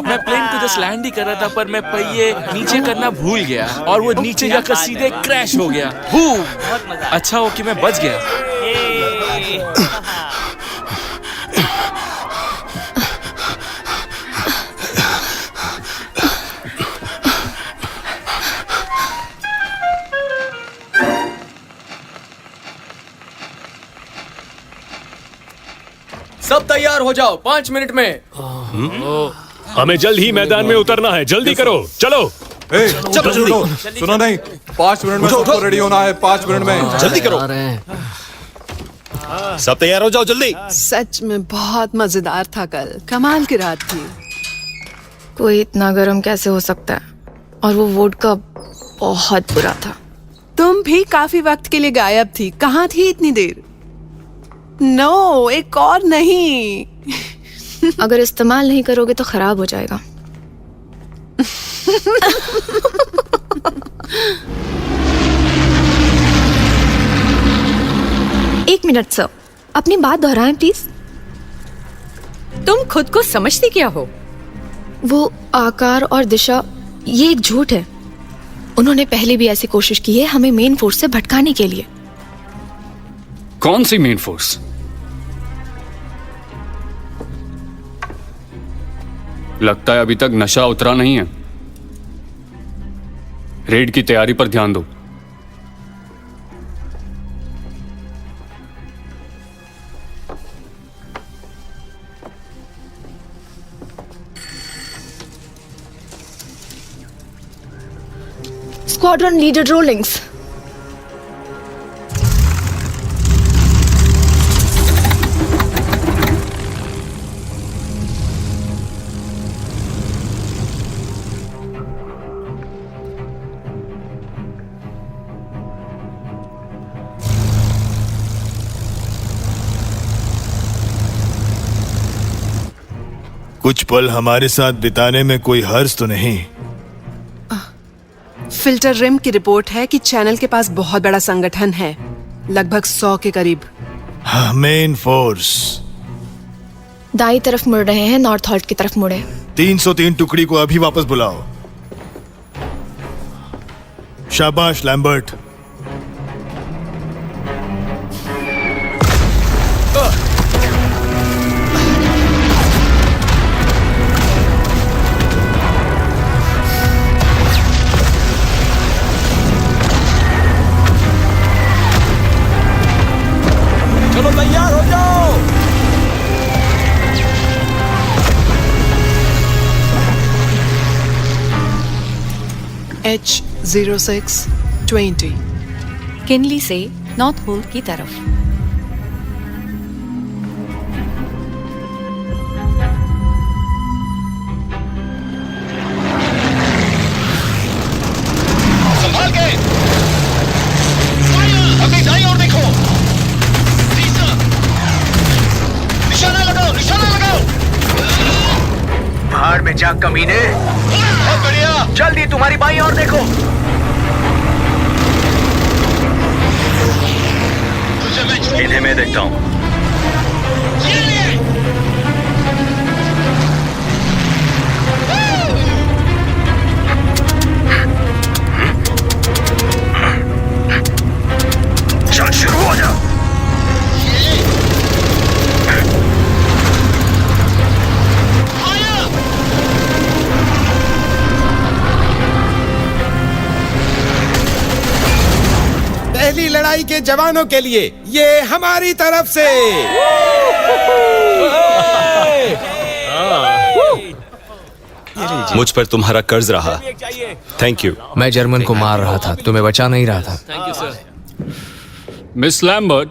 मैं प्लेन को जस्ट लैंड ही कर रहा था, पर मैं पहिए नीचे करना भूल गया और वो नीचे जाकर सीधे क्रैश हो गया। अच्छा हो कि मैं बच गया। सब तैयार हो जाओ, 5 मिनट में। हमें जल्द ही मैदान में उतरना है, जल्दी करो, चलो। चलो, सुनो नहीं, 5 मिनट में सबको रेडी होना है। 5 मिनट में जल्दी करो। सब तैयार हो जाओ, जल्दी। सच में बहुत मजेदार था कल, कमाल की रात थी। कोई इतना गर्म कैसे हो सकता है? और वो वोडका बहुत बुरा था। तुम भी काफी वक्त के लिए गायब थी, कहाँ थी इतनी देर? नो, एक और नहीं। अगर इस्तेमाल नहीं करोगे तो खराब हो जाएगा। एक मिनट सर, अपनी बात दोहराएं प्लीज। तुम खुद को समझती क्या हो? वो आकार और दिशा, ये एक झूठ है। उन्होंने पहले भी ऐसी कोशिश की है हमें मेन फोर्स से भटकाने के लिए। कौन सी मेन फोर्स? लगता है अभी तक नशा उतरा नहीं है। रेड की तैयारी पर ध्यान दो। Squadron leader Rawlings. कुछ पल हमारे साथ बिताने में कोई हर्ज तो नहीं? फिल्टर रिम की रिपोर्ट है कि चैनल के पास बहुत बड़ा संगठन है, लगभग 100 के करीब। मेन फोर्स दाई तरफ मुड़ रहे हैं, नॉर्थ हॉल्ट की तरफ मुड़े। 303 टुकड़ी को अभी वापस बुलाओ। शाबाश लैम्बर्ट। चलो तैयार हो जाओ। H0620 किनली से नॉर्थ होल की तरफ। संभाल के, अपनी दाईं ओर देखो। भाड़ में जा कमीने। बहुत बढ़िया, जल्दी तुम्हारी बाईं ओर देखो। इन्हें मैं देखता हूँ। चल शुरू हो जा। पहली लड़ाई के जवानों के लिए ये हमारी तरफ से। मुझ पर तुम्हारा कर्ज रहा, थैंक यू। मैं जर्मन को मार रहा था, तुम्हें बचा नहीं रहा था। Thank you sir. Miss Lambert,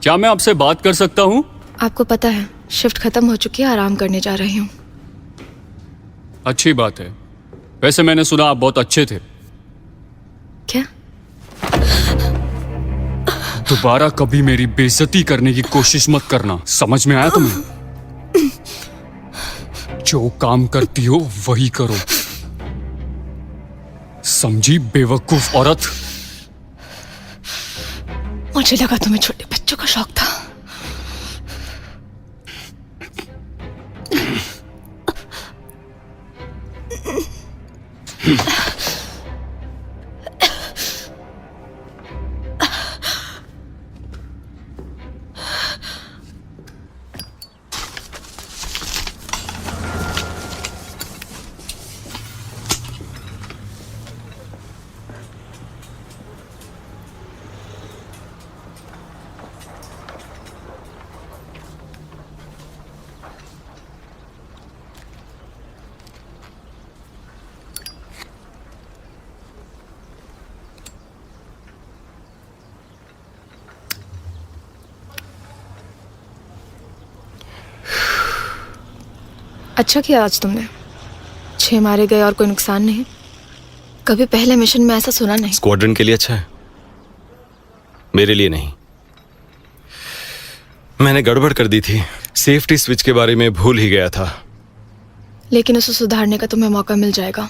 क्या मैं आपसे बात कर सकता हूँ? आपको पता है शिफ्ट खत्म हो चुकी है, आराम करने जा रही हूँ। अच्छी बात है। वैसे मैंने सुना आप बहुत अच्छे थे। क्या? दोबारा कभी मेरी बेइज्जती करने की कोशिश मत करना, समझ में आया तुम्हें? जो काम करती हो वही करो, समझी बेवकूफ औरत। मुझे लगा तुम्हें छोटे बच्चों का शौक था। अच्छा किया आज तुमने, 6 मारे गए और कोई नुकसान नहीं। कभी पहले मिशन में ऐसा सुना नहीं। स्क्वाड्रन के लिए अच्छा है, मेरे लिए नहीं। मैंने गड़बड़ कर दी थी, सेफ्टी स्विच के बारे में भूल ही गया था। लेकिन उसे सुधारने का तुम्हें मौका मिल जाएगा।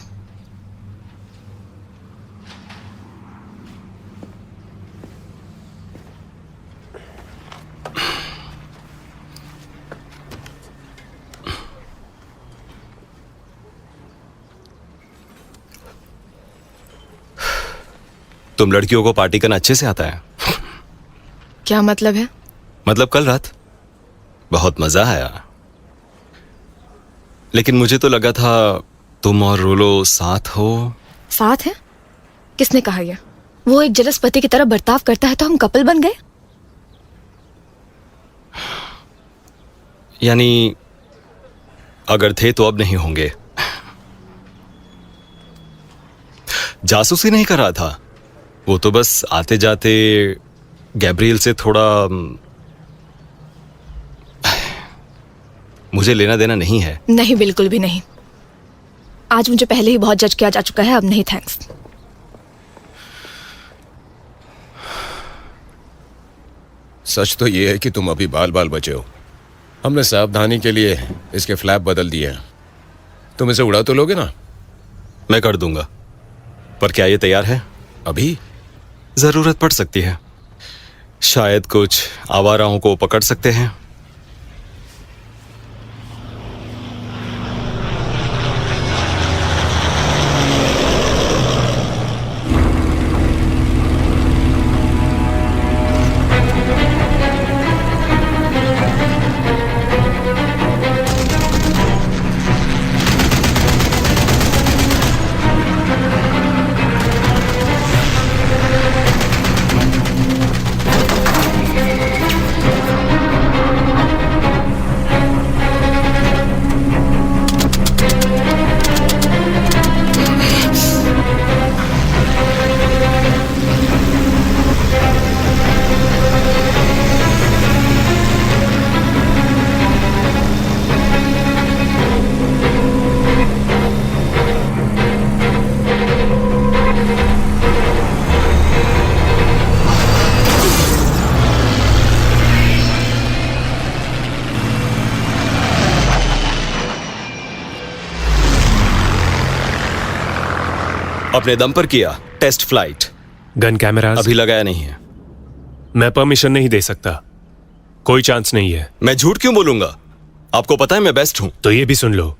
तुम लड़कियों को पार्टी करना अच्छे से आता है? क्या मतलब है? मतलब कल रात बहुत मजा आया, लेकिन मुझे तो लगा था तुम और रोलो साथ हो। साथ है? किसने कहा यह? वो एक जलस पति की तरह बर्ताव करता है तो हम कपल बन गए? यानी अगर थे तो अब नहीं होंगे। जासूसी नहीं कर रहा था, वो तो बस आते जाते गैब्रियल से थोड़ा मुझे लेना देना नहीं है। नहीं, बिल्कुल भी नहीं। आज मुझे पहले ही बहुत जज किया जा चुका है, अब नहीं थैंक्स। सच तो ये है कि तुम अभी बाल बाल बचे हो। हमने सावधानी के लिए इसके फ्लैप बदल दिए हैं। तुम इसे उड़ा तो लोगे ना? मैं कर दूंगा, पर क्या ये तैयार है? अभी जरूरत पड़ सकती है, शायद कुछ आवाराओं को पकड़ सकते हैं। अपने दम पर किया टेस्ट फ्लाइट। गन कैमरा अभी लगाया नहीं है। मैं परमिशन नहीं दे सकता, कोई चांस नहीं है। मैं झूठ क्यों बोलूंगा? आपको पता है मैं बेस्ट हूं। तो ये भी सुन लो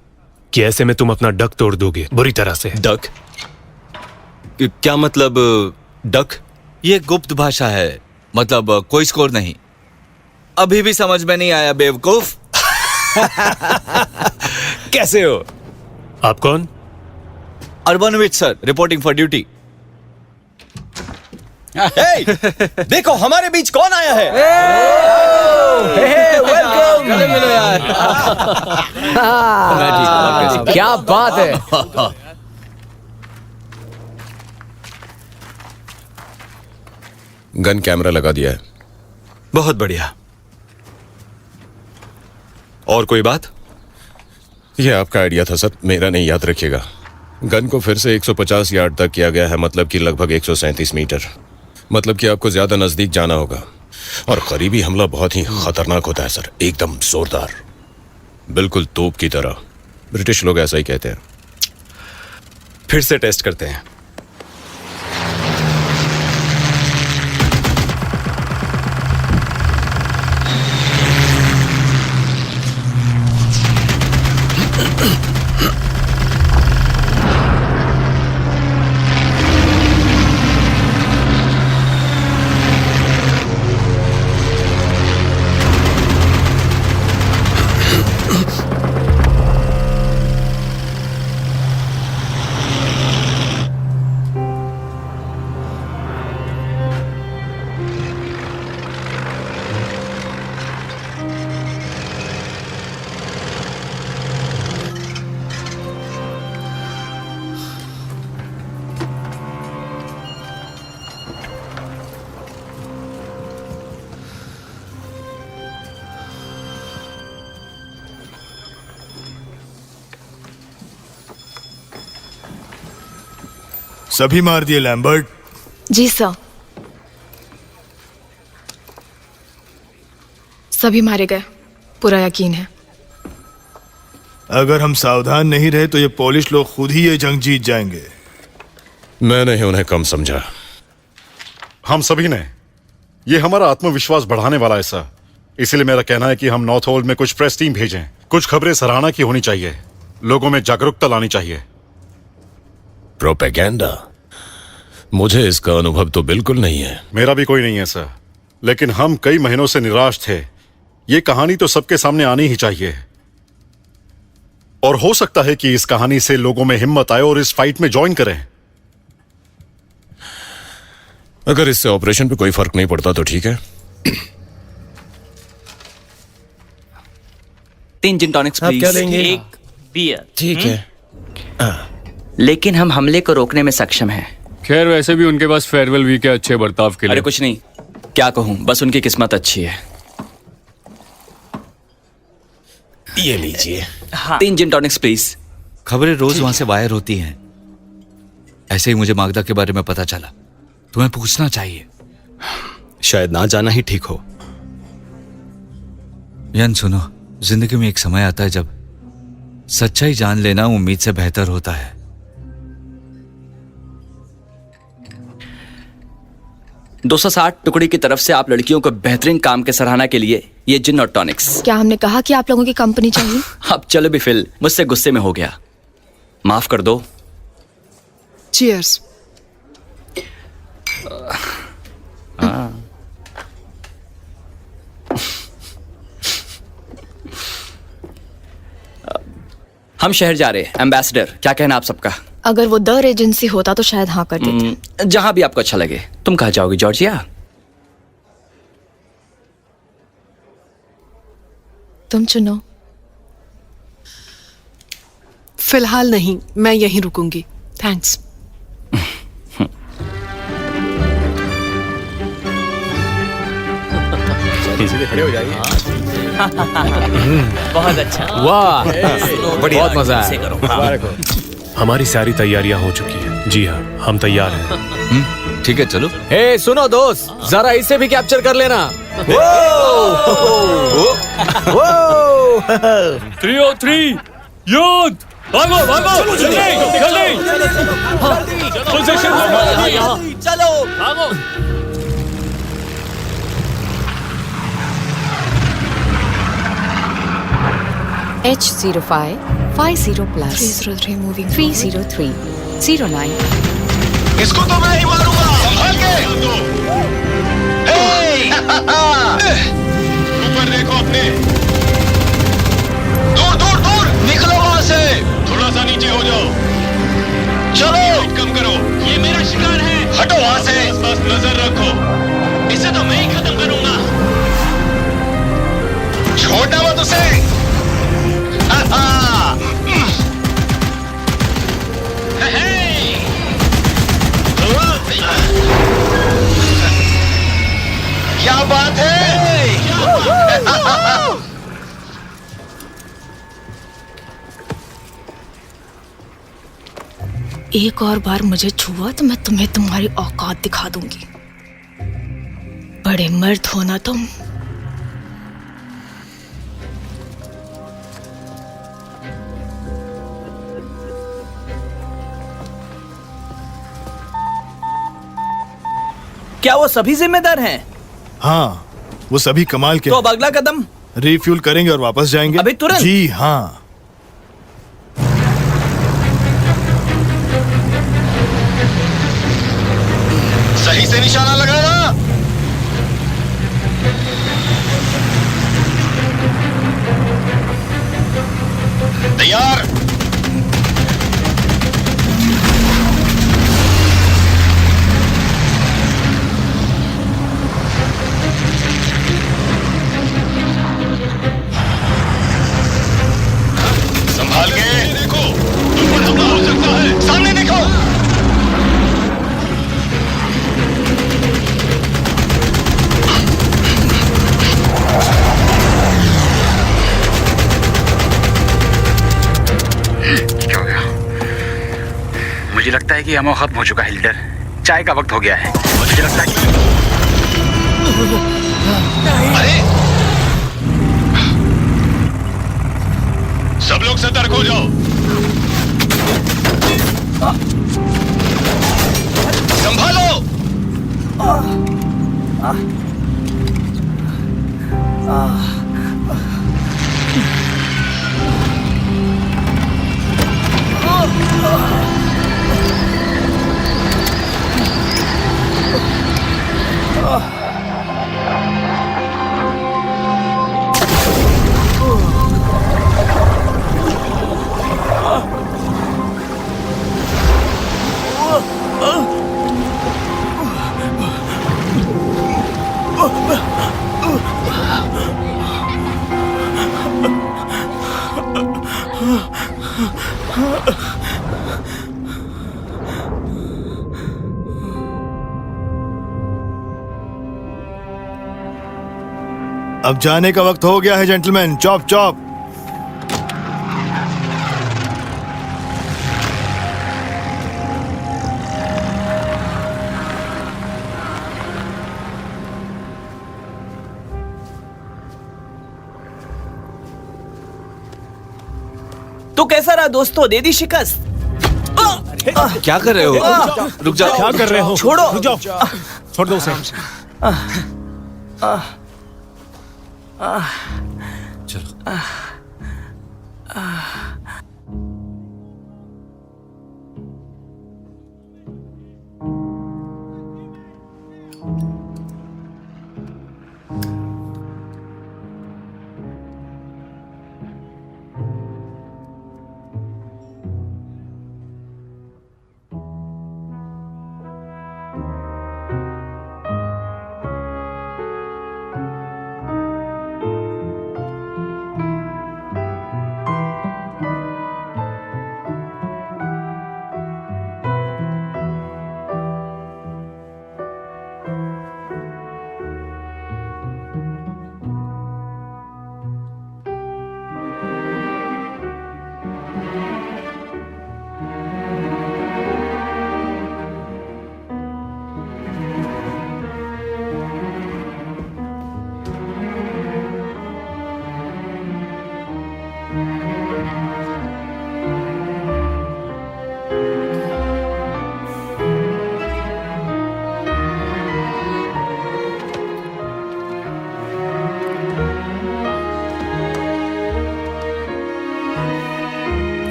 कि ऐसे में तुम अपना डक तोड़ दोगे बुरी तरह से। डक? क्या मतलब डक? ये गुप्त भाषा है, मतलब कोई स्कोर नहीं। अभी भी समझ में नहीं आया बेवकूफ? कैसे हो? आप कौन? अर्बनोविच सर, रिपोर्टिंग फॉर ड्यूटी। देखो हमारे बीच कौन आया है। वेलकम। मिलो यार। क्या बात है। गन कैमरा लगा दिया है। बहुत बढ़िया। और कोई बात? यह आपका आइडिया था सर, मेरा नहीं, याद रखिएगा। गन को फिर से 150 यार्ड तक किया गया है, मतलब कि लगभग 137 मीटर। मतलब कि आपको ज्यादा नजदीक जाना होगा। और करीबी हमला बहुत ही खतरनाक होता है सर, एकदम जोरदार, बिल्कुल तोप की तरह। ब्रिटिश लोग ऐसा ही कहते हैं। फिर से टेस्ट करते हैं। सभी मार दिए लैम्बर्ट? जी सर, सभी मारे गए, पूरा यकीन है। अगर हम सावधान नहीं रहे तो ये पोलिश लोग खुद ही ये जंग जीत जाएंगे। मैंने ही उन्हें कम समझा। हम सभी ने। ये हमारा आत्मविश्वास बढ़ाने वाला है सर। इसलिए मेरा कहना है कि हम नॉर्थ होल्ड में कुछ प्रेस टीम भेजें। कुछ खबरें सराहना की होनी चाहिए, लोगों में जागरूकता लानी चाहिए। प्रोपेगेंडा? मुझे इसका अनुभव तो बिल्कुल नहीं है। मेरा भी कोई नहीं है सर, लेकिन हम कई महीनों से निराश थे। ये कहानी तो सबके सामने आनी ही चाहिए। और हो सकता है कि इस कहानी से लोगों में हिम्मत आए और इस फाइट में ज्वाइन करें। अगर इससे ऑपरेशन पे कोई फर्क नहीं पड़ता तो ठीक है। 3 जिन टॉनिक्स आप प्लीज। क्या लेंगे? एक बियर। ठीक है। लेकिन हम हमले को रोकने में सक्षम हैं। खैर वैसे भी उनके पास फेयरवेल वीक है अच्छे बर्ताव के लिए। अरे कुछ नहीं, क्या कहूं, बस उनकी किस्मत अच्छी है। ये लीजिए। 3 जिन टॉनिक्स प्लीज। खबरें रोज वहां से वायर होती हैं। ऐसे ही मुझे मागदा के बारे में पता चला। तुम्हें पूछना चाहिए। शायद ना जाना ही ठीक हो। यन सुनो, जिंदगी में एक समय आता है जब सच्चाई जान लेना उम्मीद से बेहतर होता है। $260 टुकड़ी की तरफ से आप लड़कियों को बेहतरीन काम के सराहना के लिए ये जिन और टॉनिक्स। क्या हमने कहा कि आप लोगों की कंपनी चाहिए? अब चलो भी फिल, मुझसे गुस्से में हो गया, माफ कर दो। चीयर्स। हम शहर जा रहे हैं, एम्बेसडर, क्या कहना आप सबका? अगर वो द एजेंसी होता तो शायद हाँ कर देते। जहां भी आपको अच्छा लगे। तुम कहाँ जाओगी जॉर्जिया? तुम चुनो। फिलहाल नहीं, मैं यहीं रुकूंगी। थैंक्स। खड़े हो जाइए। बहुत अच्छा। वाह, बहुत मजा आया। हमारी सारी तैयारियां हो चुकी हैं। जी हाँ, हम तैयार हैं। ठीक है, चलो। हे सुनो दोस्त, जरा इसे भी कैप्चर कर लेना। 303 युद्ध। भागो भागो जल्दी जल्दी पोजीशन लो चलो भागो H05 50 plus 303 moving 303 09 इसको तो मैं ही मारूंगा, संभाल के। ऊपर देखो अपने, दूर दूर दूर निकलो वहां से, थोड़ा सा नीचे हो जाओ, चलो कम करो, ये मेरा शिकार है, हटो वहां से, बस नजर रखो, इसे तो मैं ही खत्म करूंगा, छोड़ना मत उसे। क्या बात है? एक और बार मुझे छुआ तो मैं तुम्हें तुम्हारी औकात दिखा दूंगी। बड़े मर्द हो ना तुम। क्या वो सभी जिम्मेदार हैं? हाँ, वो सभी कमाल के। तो अब अगला कदम? रिफ्यूल करेंगे और वापस जाएंगे। अभी तुरंत? जी हाँ। सही से निशाना लगाना। तैयार। संभाल के देखो, ऊपर तो हो सकता है, सामने देखो। क्या हो गया? मुझे लगता है कि अमो खत्म हो चुका है लीडर। चाय का वक्त हो गया है। मुझे लगता है कि अरे सब लोग सतर्क हो जाओ। संभालो। अब जाने का वक्त हो गया है जेंटलमैन। Chop chop. तो कैसा रहा दोस्तों? दे दी शिकस्त? क्या कर रहे हो? रुक जाओ। क्या कर रहे हो? छोड़ो। रुक जाओ। छोड़ दो उसे। चलो।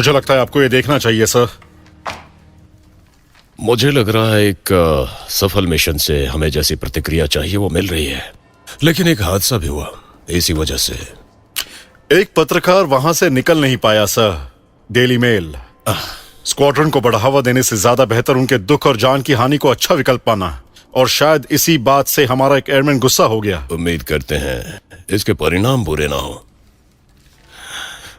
मुझे लगता है आपको ये देखना चाहिए सर। मुझे लग रहा है एक सफल मिशन से हमें जैसी प्रतिक्रिया चाहिए वो मिल रही है, लेकिन एक हादसा भी हुआ इसी वजह से। एक पत्रकार वहां से निकल नहीं पाया सर। Daily mail. स्क्वाड्रन को बढ़ावा देने से ज्यादा बेहतर उनके दुख और जान की हानि को अच्छा विकल्प पाना, और शायद इसी बात से हमारा एक एयरमैन गुस्सा हो गया। उम्मीद करते हैं इसके परिणाम बुरे ना हो।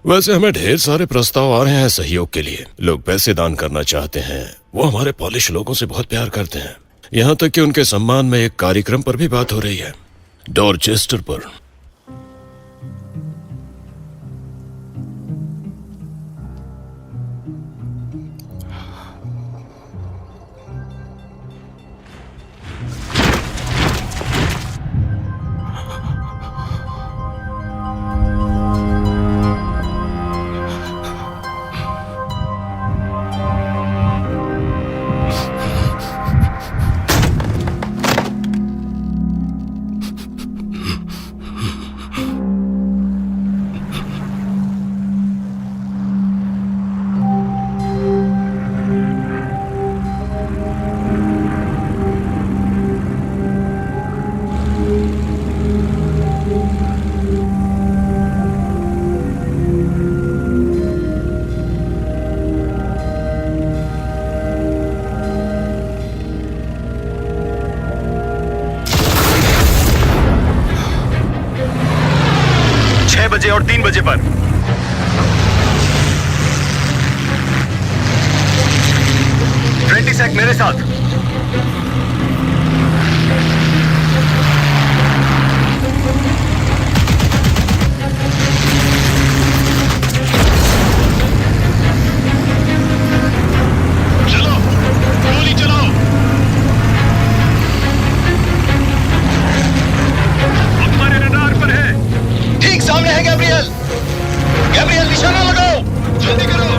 वैसे हमें ढेर सारे प्रस्ताव आ रहे हैं सहयोग के लिए। लोग पैसे दान करना चाहते हैं। वो हमारे पॉलिश लोगों से बहुत प्यार करते हैं, यहाँ तक कि उनके सम्मान में एक कार्यक्रम पर भी बात हो रही है, डॉर्चेस्टर पर। बजे और 3 बजे पर 20 सेक मेरे साथ। चलो गोली चलाओ। हमारे रडार पर है। ठीक सामने है गैब्रियल। गैब्रियल निशाना लगाओ, जल्दी करो।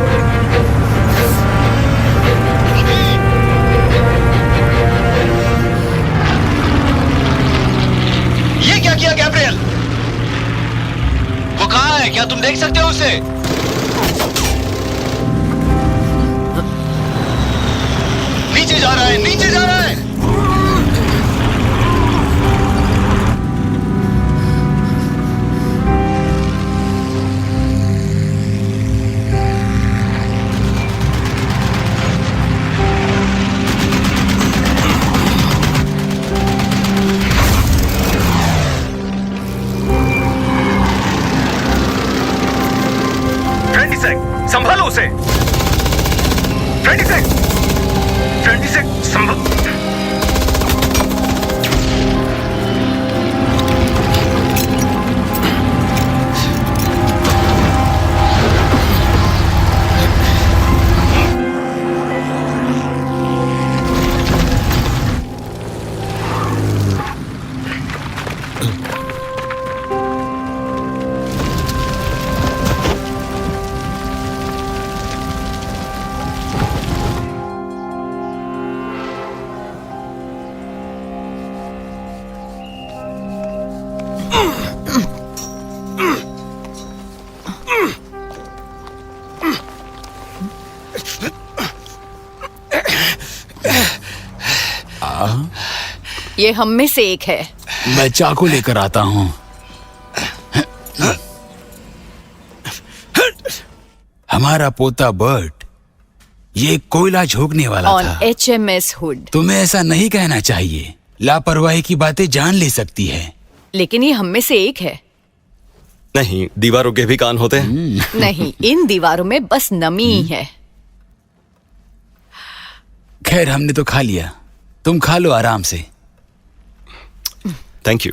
ये क्या किया गैब्रियल? वो कहां है? क्या तुम देख सकते हो उसे? नीचे जा रहा है, नीचे जा रहा है। संभालो उसे। 20 सेक संभालो। ये हम में से एक है। मैं चाकू लेकर आता हूँ। हमारा पोता बर्ट ये कोयला झोंकने वाला था। HMS hood. तुम्हें ऐसा नहीं कहना चाहिए। लापरवाही की बातें जान ले सकती है। लेकिन ये हम में से एक है। नहीं, दीवारों के भी कान होते हैं। नहीं, इन दीवारों में बस नमी ही है। खैर, हमने तो खा लिया। तुम खा लो आराम से। Thank you.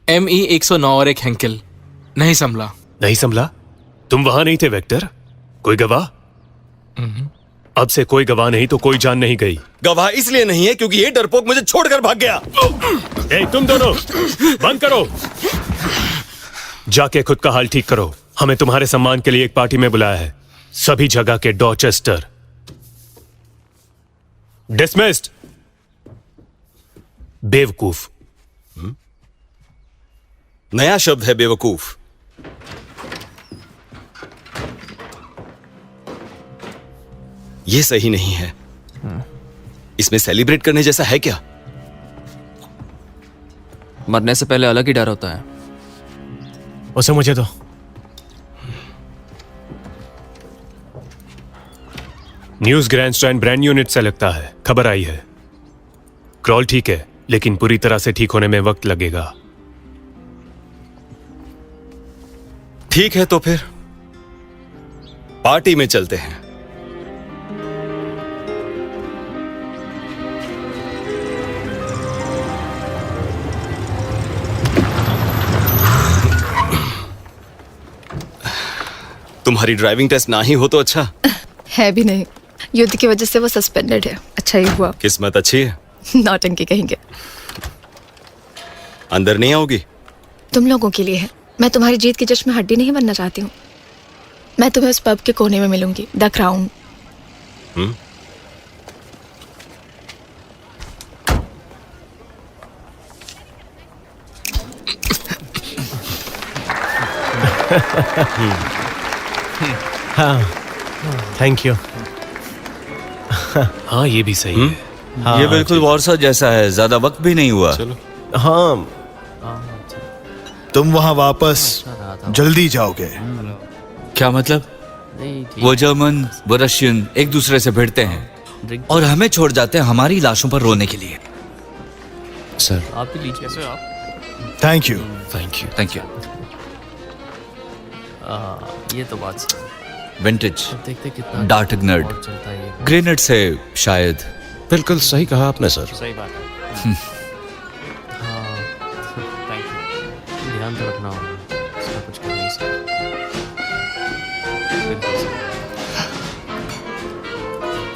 ME 109 और एक हैंकेल। नहीं संभला। नहीं संभला? तुम वहां नहीं थे वेक्टर? कोई गवाह? अब से कोई गवाह नहीं तो कोई जान नहीं गई। गवाह इसलिए नहीं है क्योंकि ये डरपोक मुझे छोड़कर भाग गया। ए, तुम दोनों बंद करो। जाके खुद का हाल ठीक करो। हमें तुम्हारे सम्मान के लिए एक पार्टी में बुलाया है। सभी जगह के डॉर्चेस्टर। डिसमिस्ड। बेवकूफ। नया शब्द है बेवकूफ। ये सही नहीं है। इसमें सेलिब्रेट करने जैसा है क्या? मरने से पहले अलग ही डर होता है। उसे मुझे दो। न्यूज ग्रैंडस्टैंड ब्रांड यूनिट से लगता है, खबर आई है। क्रॉल ठीक है, लेकिन पूरी तरह से ठीक होने में वक्त लगेगा। ठीक है, तो फिर पार्टी में चलते हैं। तुम्हारी ड्राइविंग टेस्ट ना ही हो तो अच्छा है भी नहीं, युद्ध की वजह से वो सस्पेंडेड है। अच्छा ही हुआ। किस्मत अच्छी है। नौटंकी कहेंगे। अंदर नहीं आओगी? तुम लोगों के लिए है। मैं तुम्हारी जीत की जश्न में हड्डी नहीं बनना चाहती हूँ। मैं तुम्हें उस पब के कोने में मिलूंगी, द क्राउन। हाँ, थैंक यू। हाँ, ये भी सही है। ये बिल्कुल वॉरसा जैसा है, ज्यादा वक्त भी नहीं हुआ। चलो। हाँ, तुम वहां वापस जल्दी जाओगे। क्या मतलब? वो जर्मन, वो रशियन एक दूसरे से भिड़ते हैं और हमें छोड़ जाते हैं हमारी लाशों पर रोने के लिए। सर आप भी लीजिए। कैसे आप? Thank you. Thank you. Thank you. ये तो बात सही। विंटेज, देखते कितना डार्क नर्ड, ग्रेनेड से शायद। बिल्कुल सही कहा आपने सर। सही बात है। हाँ, थैंक यू। ध्यान तो रखना होगा, इसका कुछ कर नहीं सकते। बिल्कुल सही।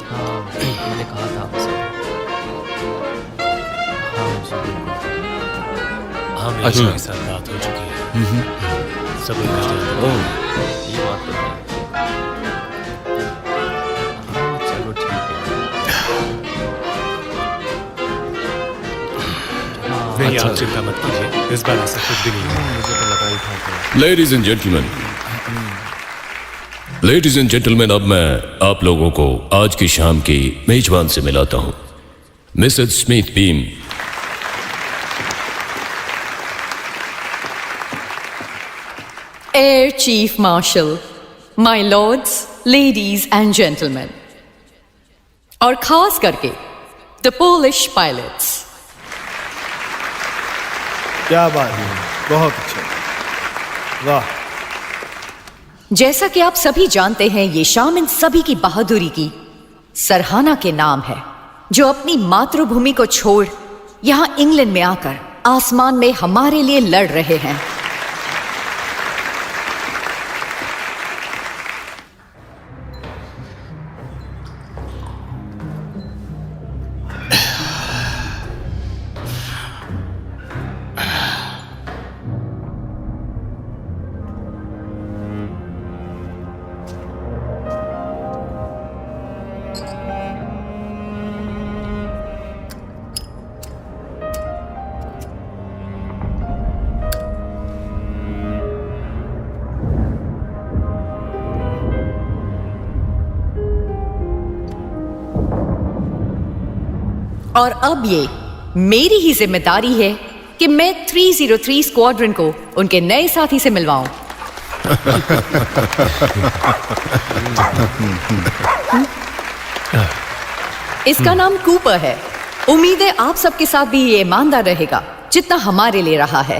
हाँ, मैंने कहा था आपसे। हाँ, मुझे हाँ, मेरे के साथ बात हो चुकी है। सब ये बात तो है। चलो ठीक है। नहीं, आप चिंता मत कीजिए, इस बार ऐसा कुछ भी नहीं है। मुझे तो लगा ही था। लेडीज एंड जेंटलमैन, अब मैं आप लोगों को आज की शाम की मेजबान से मिलाता हूं, Mrs Smith beam. Air Chief Marshal, my lords, ladies and gentlemen, और खास करके the Polish pilots. क्या बात है, बहुत अच्छा, वाह। जैसा कि आप सभी जानते हैं, ये शाम इन सभी की बहादुरी की सराहना के नाम है, जो अपनी मातृभूमि को छोड़ यहां इंग्लैंड में आकर आसमान में हमारे लिए लड़ रहे हैं। और अब ये मेरी ही जिम्मेदारी है कि मैं 303 स्क्वाड्रन को उनके नए साथी से मिलवाऊं। इसका नाम कूपर है। उम्मीद है आप सबके साथ भी ये ईमानदार रहेगा जितना हमारे लिए रहा है।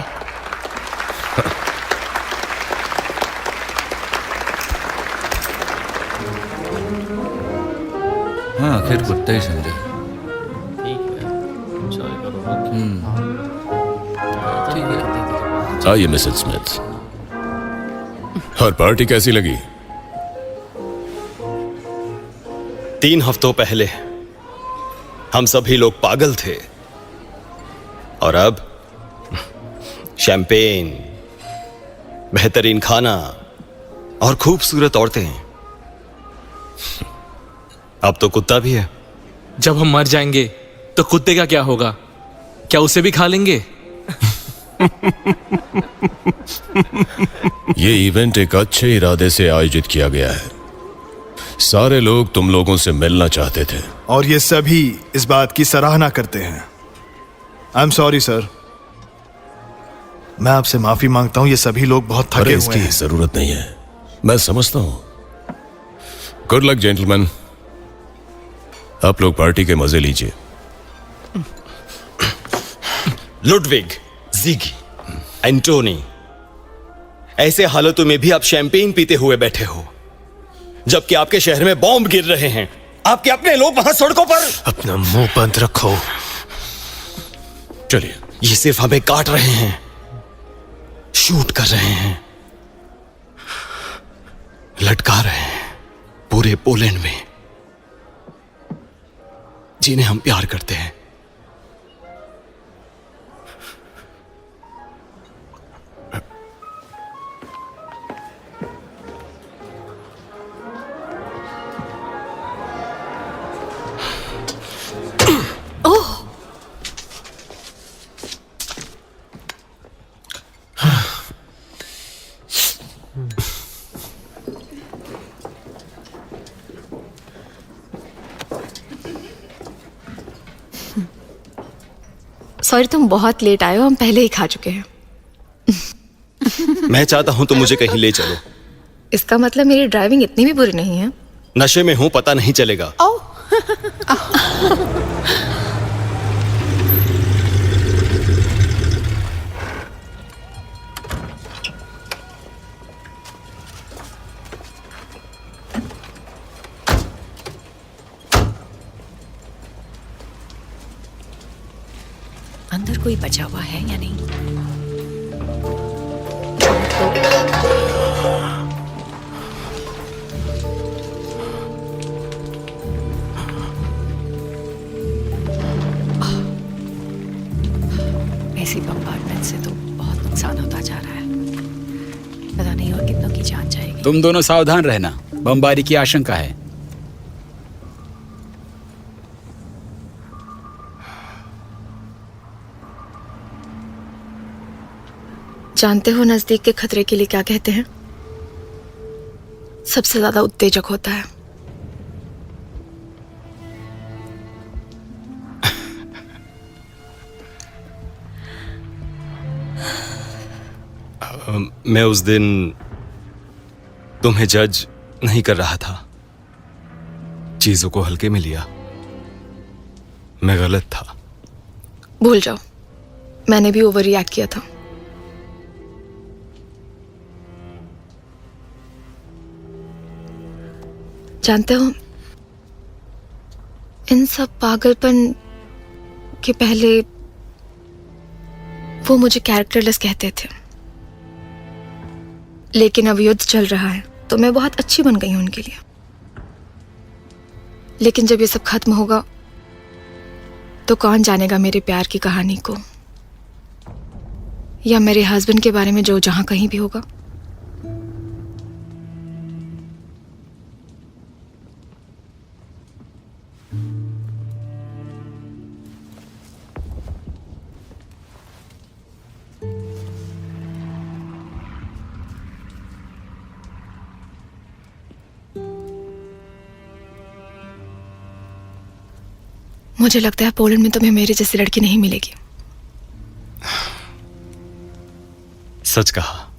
हाँ, आखिर कुत्ते ही समझे। आइए मिसेस स्मिथ, और पार्टी कैसी लगी? 3 हफ्तों पहले हम सभी लोग पागल थे, और अब शैंपेन, बेहतरीन खाना और खूबसूरत औरतें। अब तो कुत्ता भी है। जब हम मर जाएंगे तो कुत्ते का क्या होगा? क्या उसे भी खा लेंगे? ये इवेंट एक अच्छे इरादे से आयोजित किया गया है। सारे लोग तुम लोगों से मिलना चाहते थे और ये सभी इस बात की सराहना करते हैं। आई एम सॉरी सर, मैं आपसे माफी मांगता हूं। ये सभी लोग बहुत थके हुए इसकी हैं। जरूरत नहीं है, मैं समझता हूं। गुड लक जेंटलमैन, आप लोग पार्टी के मजे लीजिए। लुडविग, ज़िगी, एंटोनी, ऐसे हालातों में भी आप शैंपेन पीते हुए बैठे हो, जबकि आपके शहर में बॉम्ब गिर रहे हैं। आपके अपने लोग वहां सड़कों पर। अपना मुंह बंद रखो। चलिए, ये सिर्फ हमें काट रहे हैं, शूट कर रहे हैं, लटका रहे हैं पूरे पोलैंड में, जिन्हें हम प्यार करते हैं। सॉरी, तुम बहुत लेट आए हो, हम पहले ही खा चुके हैं। मैं चाहता हूं तुम मुझे कहीं ले चलो। इसका मतलब मेरी ड्राइविंग इतनी भी बुरी नहीं है। नशे में हूं, पता नहीं चलेगा। अंदर कोई बचा हुआ है या नहीं? ऐसी बम्बार्टमेंट से तो बहुत नुकसान होता जा रहा है। पता नहीं और कितनों की जान जाएगी। तुम दोनों सावधान रहना, बमबारी की आशंका है। जानते हो नजदीक के खतरे के लिए क्या कहते हैं? सबसे ज्यादा उत्तेजक होता है। मैं उस दिन तुम्हें जज नहीं कर रहा था, चीजों को हल्के में लिया। मैं गलत था। भूल जाओ, मैंने भी ओवर रिएक्ट किया था। जानते हो, इन सब पागलपन के पहले वो मुझे कैरेक्टरलेस कहते थे, लेकिन अब युद्ध चल रहा है तो मैं बहुत अच्छी बन गई हूं उनके लिए। लेकिन जब ये सब खत्म होगा तो कौन जानेगा मेरे प्यार की कहानी को, या मेरे हस्बैंड के बारे में जो जहां कहीं भी होगा। मुझे लगता है पोलैंड में तुम्हें मेरे जैसी लड़की नहीं मिलेगी। सच कहा।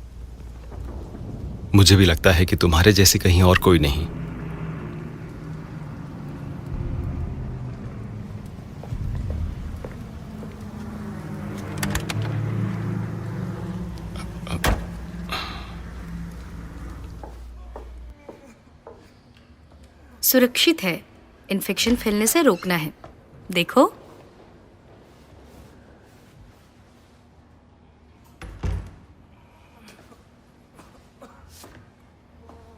मुझे भी लगता है कि तुम्हारे जैसी कहीं और कोई नहीं। सुरक्षित है, इन्फेक्शन फैलने से रोकना है। देखो,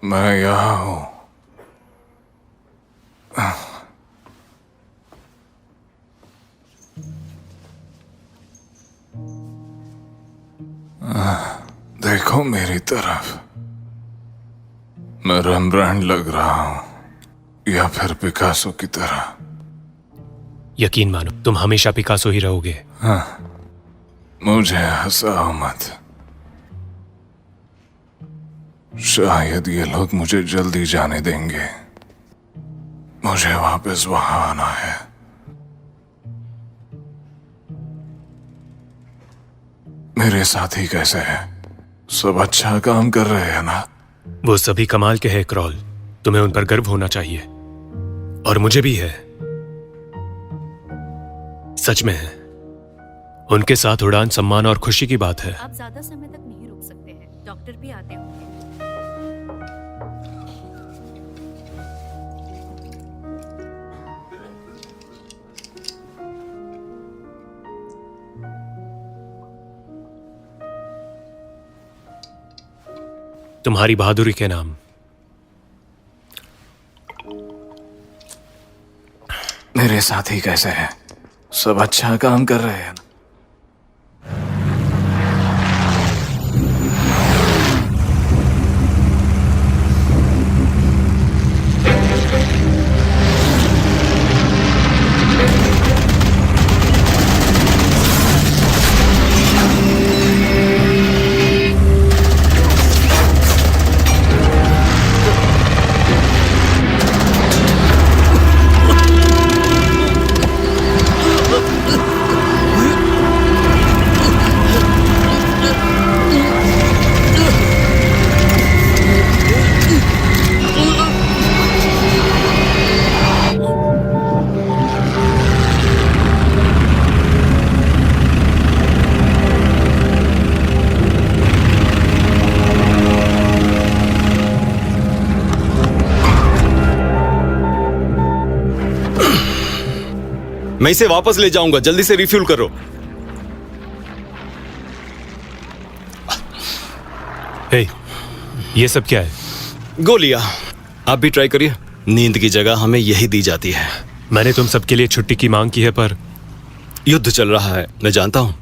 मैं यहाँ हूं। देखो मेरी तरफ। मैं रेम्ब्रांड लग रहा हूं या फिर पिकासो की तरह? यकीन मानो, तुम हमेशा पिकासो ही रहोगे। हाँ, मुझे हंसाओ मत। शायद ये लोग मुझे जल्दी जाने देंगे। मुझे वापस वहां आना है। मेरे साथी कैसे हैं? सब अच्छा काम कर रहे हैं ना? वो सभी कमाल के हैं क्रॉल, तुम्हें उन पर गर्व होना चाहिए। और मुझे भी है, सच में है। उनके साथ उड़ान सम्मान और खुशी की बात है। आप ज्यादा समय तक नहीं रुक सकते हैं, डॉक्टर भी आते होंगे। तुम्हारी बहादुरी के नाम। मेरे साथी कैसे हैं? सब अच्छा काम कर रहे हैं ना? मैं इसे वापस ले जाऊंगा, जल्दी से रिफ्यूल करो। हे, ये सब क्या है? गोलियां। आप भी ट्राई करिए। नींद की जगह हमें यही दी जाती है। मैंने तुम सबके लिए छुट्टी की मांग की है, पर युद्ध चल रहा है, मैं जानता हूं।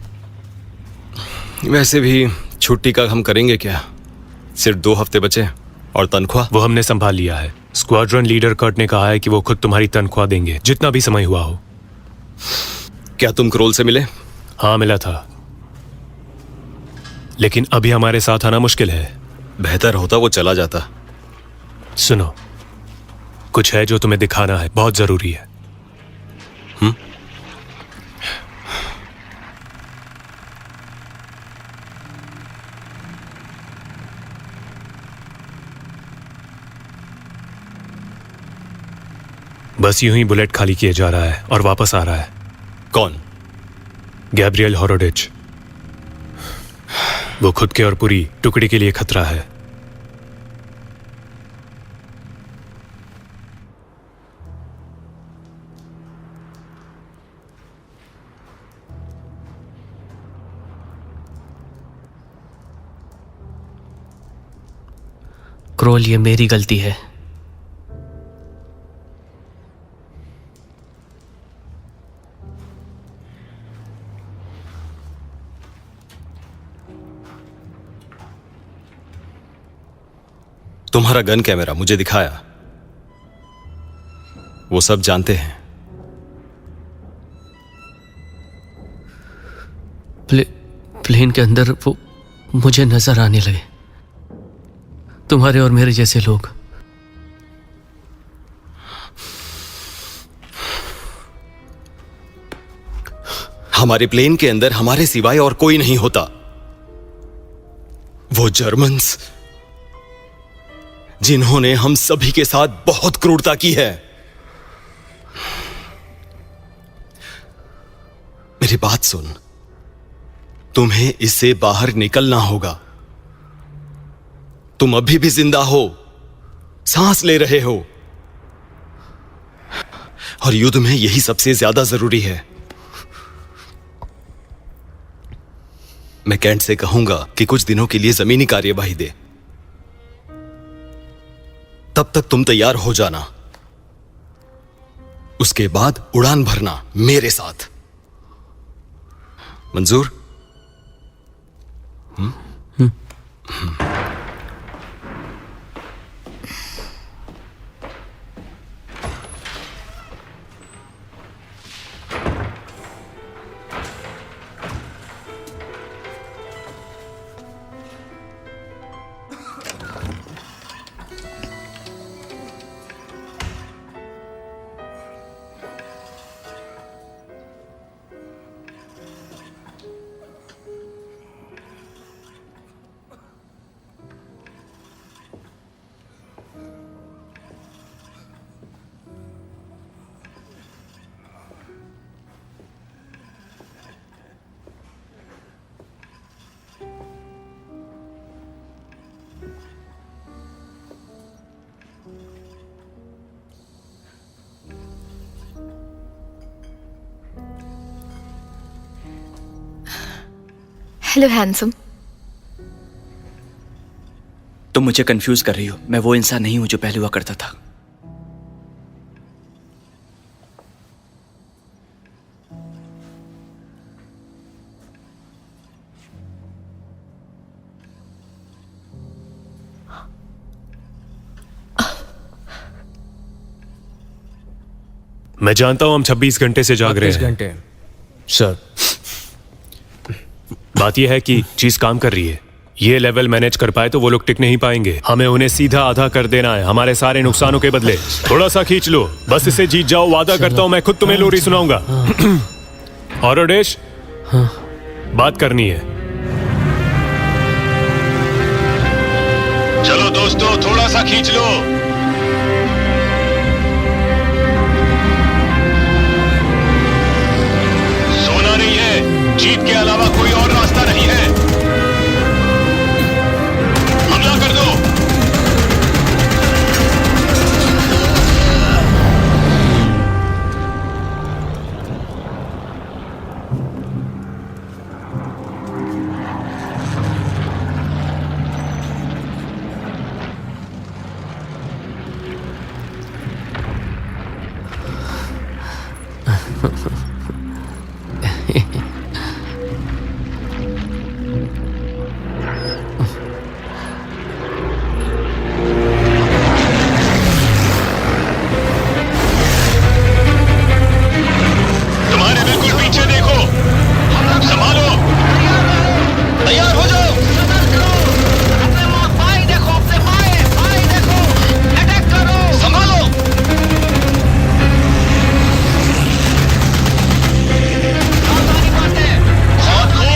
वैसे भी छुट्टी का हम करेंगे क्या? सिर्फ 2 हफ्ते बचे और तनख्वाह वो हमने संभाल लिया है। स्क्वाड्रन लीडर कर्ट ने कहा है कि वो खुद तुम्हारी तनख्वाह देंगे, जितना भी समय हुआ हो। क्या तुम क्रोल से मिले? हाँ, मिला था, लेकिन अभी हमारे साथ आना मुश्किल है। बेहतर होता वो चला जाता। सुनो, कुछ है जो तुम्हें दिखाना है, बहुत जरूरी है। बस यूं ही बुलेट खाली किए जा रहा है और वापस आ रहा है। कौन? गैब्रियल होरोडिच। वो खुद के और पूरी टुकड़ी के लिए खतरा है। क्रोल, ये मेरी गलती है। तुम्हारा गन कैमरा मुझे दिखाया, वो सब जानते हैं। प्लेन के अंदर वो मुझे नजर आने लगे, तुम्हारे और मेरे जैसे लोग। हमारे प्लेन के अंदर हमारे सिवाय और कोई नहीं होता। वो जर्मन्स जिन्होंने हम सभी के साथ बहुत क्रूरता की है। मेरी बात सुन, तुम्हें इससे बाहर निकलना होगा। तुम अभी भी जिंदा हो, सांस ले रहे हो, और युद्ध में यही सबसे ज्यादा जरूरी है। मैं कैंट से कहूंगा कि कुछ दिनों के लिए जमीनी कार्यवाही दे। तब तक तुम तैयार हो जाना, उसके बाद उड़ान भरना मेरे साथ। मंजूर? Hello handsome. तुम मुझे कंफ्यूज कर रही हो। मैं वो इंसान नहीं हूं जो पहले हुआ करता था। मैं जानता हूं हम 26 घंटे से जाग रहे हैं। 26 घंटे सर। बात यह है कि चीज काम कर रही है। ये लेवल मैनेज कर पाए तो वो लोग टिक नहीं पाएंगे। हमें उन्हें सीधा आधा कर देना है हमारे सारे नुकसानों के बदले। थोड़ा सा खींच लो, बस इसे जीत जाओ। वादा करता हूं मैं खुद तुम्हें लोरी सुनाऊंगा। और ओडेश, बात करनी है। चलो दोस्तों, थोड़ा सा खींच लो। सोना नहीं है, जीत के अलावा कोई और रास्ता नहीं है। हमला कर दो। तुम्हारे बिल्कुल पीछे देखो, संभालो, तैयार हो जाओ। संभालो।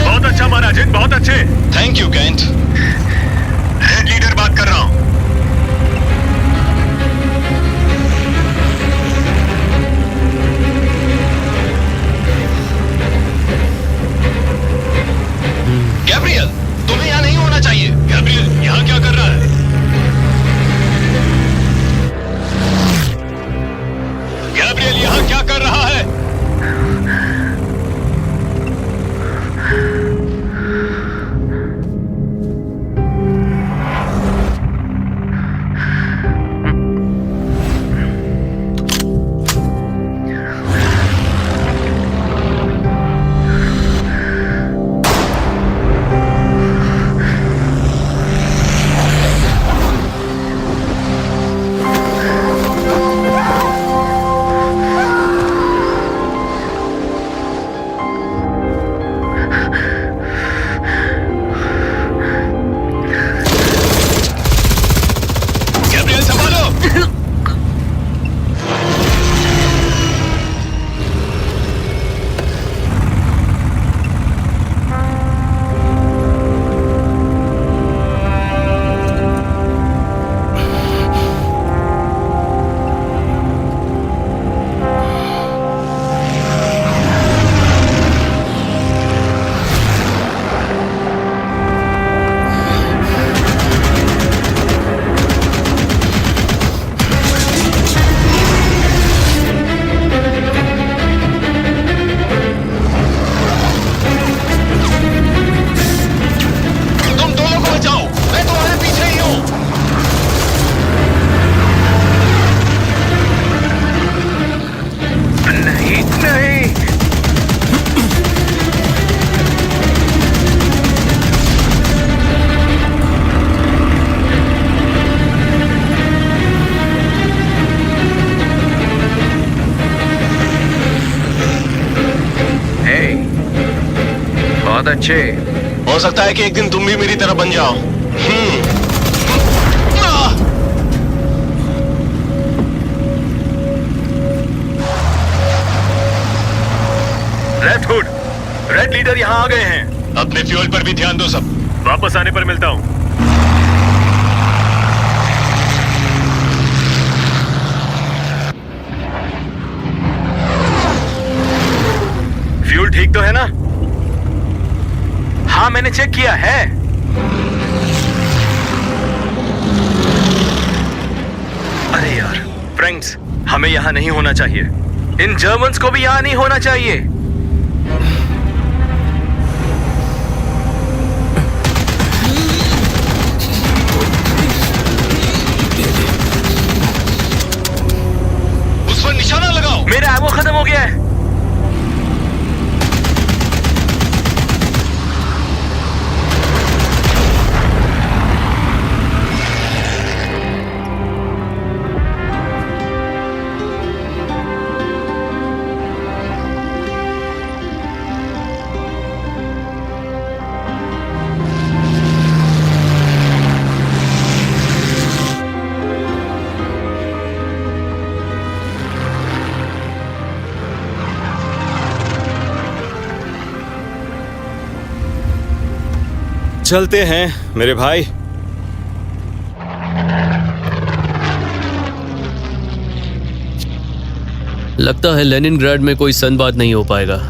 बहुत अच्छा महाराज, बहुत अच्छे। Thank you can't. Red leader बात कर रहा हूं। गैब्रियल, तुम्हें यहाँ नहीं होना चाहिए। गैब्रियल, यहाँ क्या कर रहा है? गैब्रियल, यहाँ क्या कर रहा है? गैब्रियल, संभालो। तुम दोनों को बचाओ, मैं तुम्हारे पीछे ही हूँ। नहीं, नहीं। बहुत अच्छे। हो सकता है कि एक दिन तुम भी मेरी तरह बन जाओ। लेफ्ट हुड, रेड लीडर यहाँ आ गए हैं। अपने फ्यूल पर भी ध्यान दो सब। वापस आने पर मिलता हूँ। फ्यूल ठीक तो है ना? हाँ, मैंने चेक किया है। अरे यार, फ्रेंड्स, हमें यहाँ नहीं होना चाहिए। इन जर्मन्स को भी यहाँ नहीं होना चाहिए। हो गया है। चलते हैं मेरे भाई। लगता है लेनिनग्राड में कोई संवाद नहीं हो पाएगा।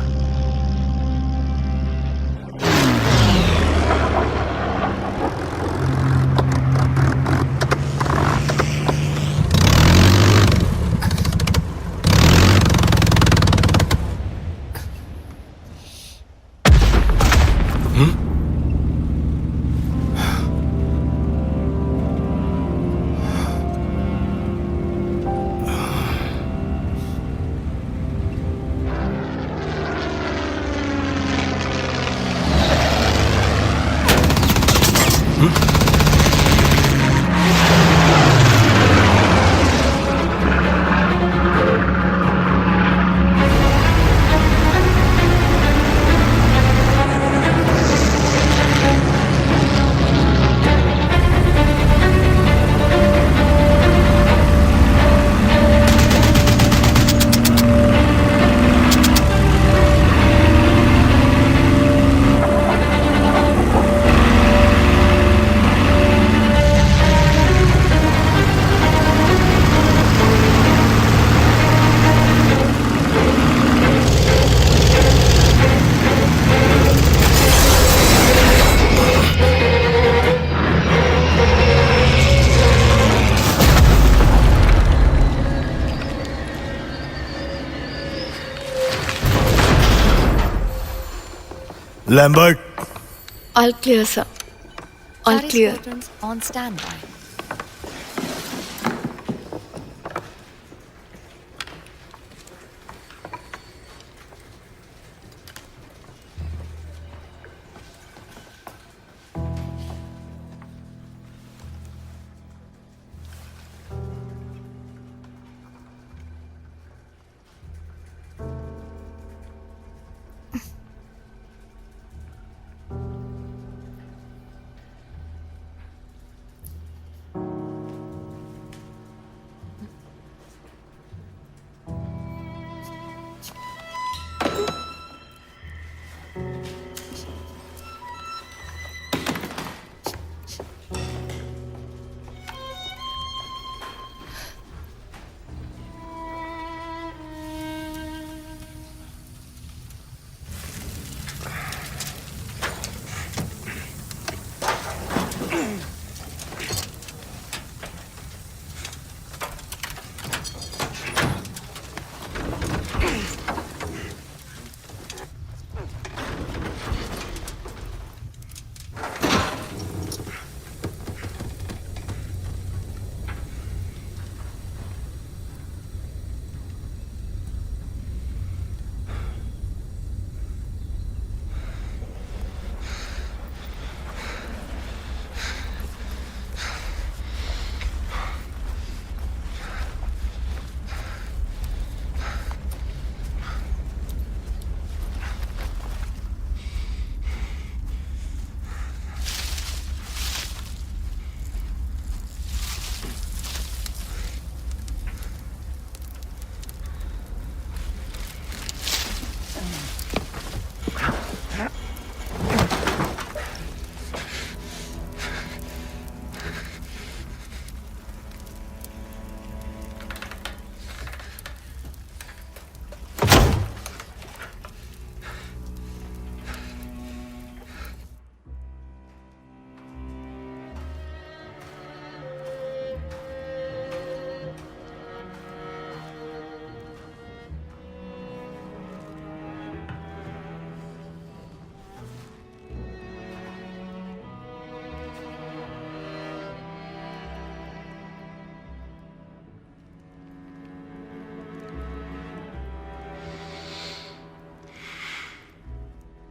Lambert, All clear, sir. All clear. On standby.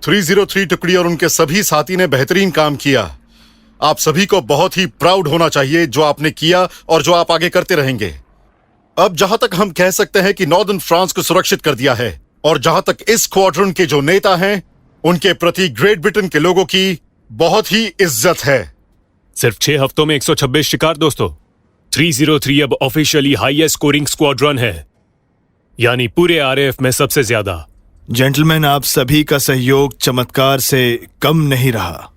303 टुकड़ी और उनके सभी साथी ने बेहतरीन काम किया। आप सभी को बहुत ही प्राउड होना चाहिए जो आपने किया और जो आप आगे करते रहेंगे। अब जहां तक हम कह सकते हैं कि नॉर्दर्न फ्रांस को सुरक्षित कर दिया है, और जहां तक इस स्क्वाड्रन के जो नेता हैं उनके प्रति ग्रेट ब्रिटेन के लोगों की बहुत ही इज्जत है। सिर्फ 6 हफ्तों में 126 शिकार दोस्तों। 303 अब ऑफिशियली हाईएस्ट स्कोरिंग स्क्वाड्रन है, यानी पूरे आरएएफ में सबसे ज्यादा। जेंटलमैन, आप सभी का सहयोग चमत्कार से कम नहीं रहा।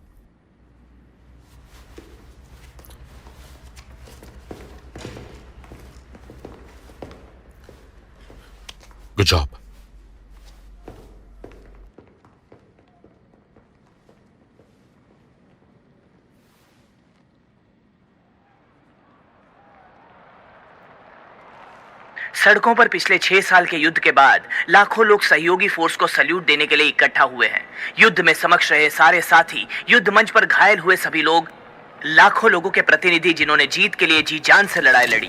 Good job. सड़कों पर पिछले 6 साल के युद्ध के बाद लाखों लोग सहयोगी फोर्स को सल्यूट देने के लिए इकट्ठा हुए हैं। युद्ध में समक्ष रहे सारे साथी, युद्ध मंच पर घायल हुए सभी लोग, लाखों लोगों के प्रतिनिधि जिन्होंने जीत के लिए जी जान से लड़ाई लड़ी।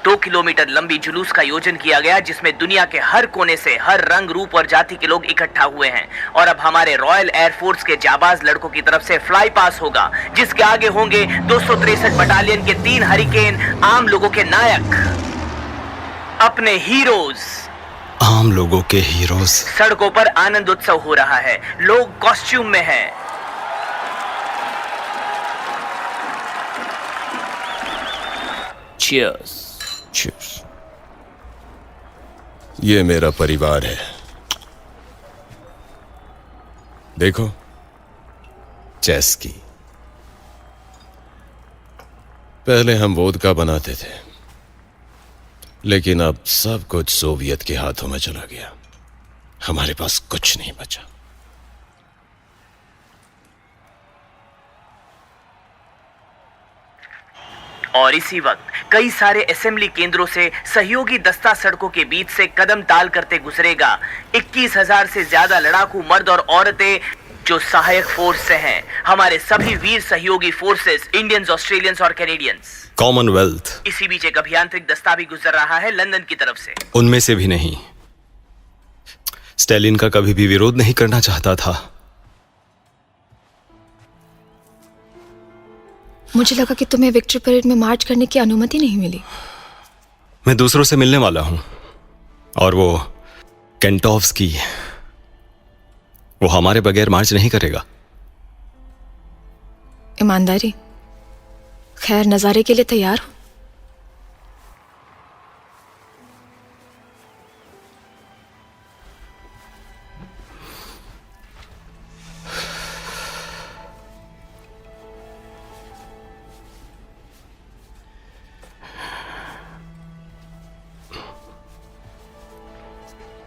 2 किलोमीटर लंबी जुलूस का आयोजन किया गया जिसमें दुनिया के हर कोने से, हर रंग, रूप और जाति के लोग इकट्ठा हुए हैं। और अब हमारे रॉयल एयरफोर्स के जाबाज लड़कों की तरफ से फ्लाई पास होगा, जिसके आगे होंगे 263 बटालियन के 3 हरिकेन, आम लोगों के नायक, अपने हीरोज। आम लोगों के हीरोज। सड़कों पर आनंद उत्सव हो रहा है, लोग कॉस्ट्यूम में हैं। Cheers. Cheers. ये मेरा परिवार है। देखो, चेस की। पहले हम वोदका बनाते थे, लेकिन अब सब कुछ सोवियत के हाथों में चला गया। हमारे पास कुछ नहीं बचा। और इसी वक्त कई सारे असेंबली केंद्रों से सहयोगी दस्ता सड़कों के बीच से कदम ताल करते गुजरेगा। 21,000 से ज्यादा लड़ाकू मर्द और औरतें जो सहायक फोर्स से हैं, हमारे सभी वीर सहयोगी फोर्सेस, इंडियंस, ऑस्ट्रेलियंस और कैनेडियंस। कॉमनवेल्थ। इसी बीच एक अभियांत्रिक दस्ता भी गुजर रहा है लंदन की तरफ से। उनमें से भी नहीं। स्टालिन का कभी भी विरोध नहीं करना चाहता था। मुझे लगा कि तुम्हें विक्ट्री परेड में मार्च करने की अनुमति नहीं मिली। मैं दूसरों से मिलने वाला हूं, और वो केंटोव्स्की, वो हमारे बगैर मार्च नहीं करेगा। ईमानदारी। खैर, नजारे के लिए तैयार हो?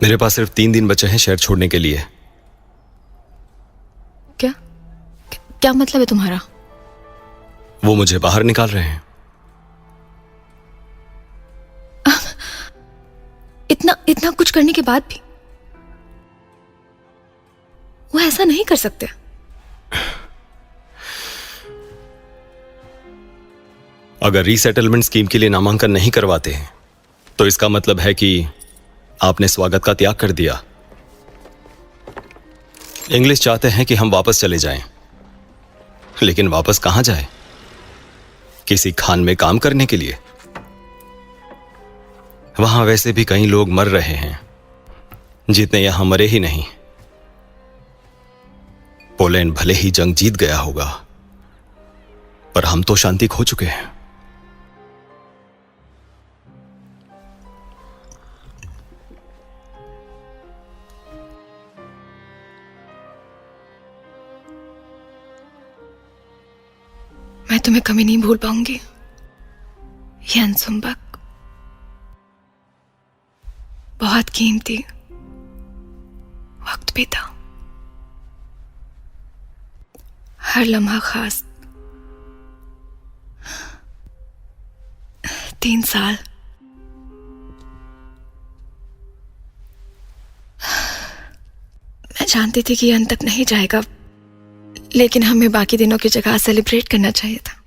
मेरे पास सिर्फ 3 दिन बचे हैं शहर छोड़ने के लिए। क्या मतलब है तुम्हारा? वो मुझे बाहर निकाल रहे हैं। इतना कुछ करने के बाद भी वो ऐसा नहीं कर सकते। अगर रीसेटलमेंट स्कीम के लिए नामांकन नहीं करवाते हैं तो इसका मतलब है कि आपने स्वागत का त्याग कर दिया। इंग्लिश चाहते हैं कि हम वापस चले जाएं, लेकिन वापस कहां जाए? किसी खान में काम करने के लिए? वहां वैसे भी कई लोग मर रहे हैं जितने यहां मरे ही नहीं। पोलैंड भले ही जंग जीत गया होगा, पर हम तो शांति खो चुके हैं। मैं तुम्हें कभी नहीं भूल पाऊंगी, यान सुम्बक। बहुत कीमती वक्त भी था, हर लम्हा खास। 3 साल मैं जानती थी कि ये अंत तक नहीं जाएगा, लेकिन हमें बाकी दिनों की जगह सेलिब्रेट करना चाहिए था।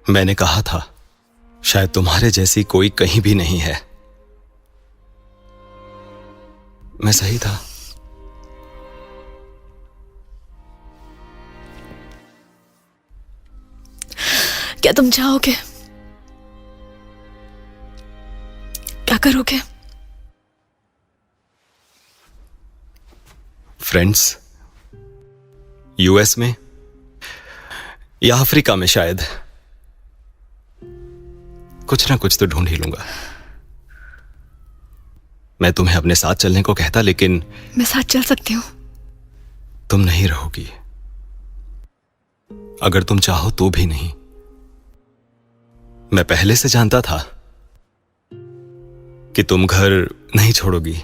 मैंने कहा था शायद तुम्हारे जैसी कोई कहीं भी नहीं है। मैं सही था। क्या तुम चाहोगे? क्या करोगे? फ्रेंड्स, यूएस में या अफ्रीका में शायद कुछ ना कुछ तो ढूंढ ही लूंगा। मैं तुम्हें अपने साथ चलने को कहता, लेकिन मैं साथ चल सकती हूँ। तुम नहीं रहोगी। अगर तुम चाहो तो भी नहीं। मैं पहले से जानता था कि तुम घर नहीं छोड़ोगी।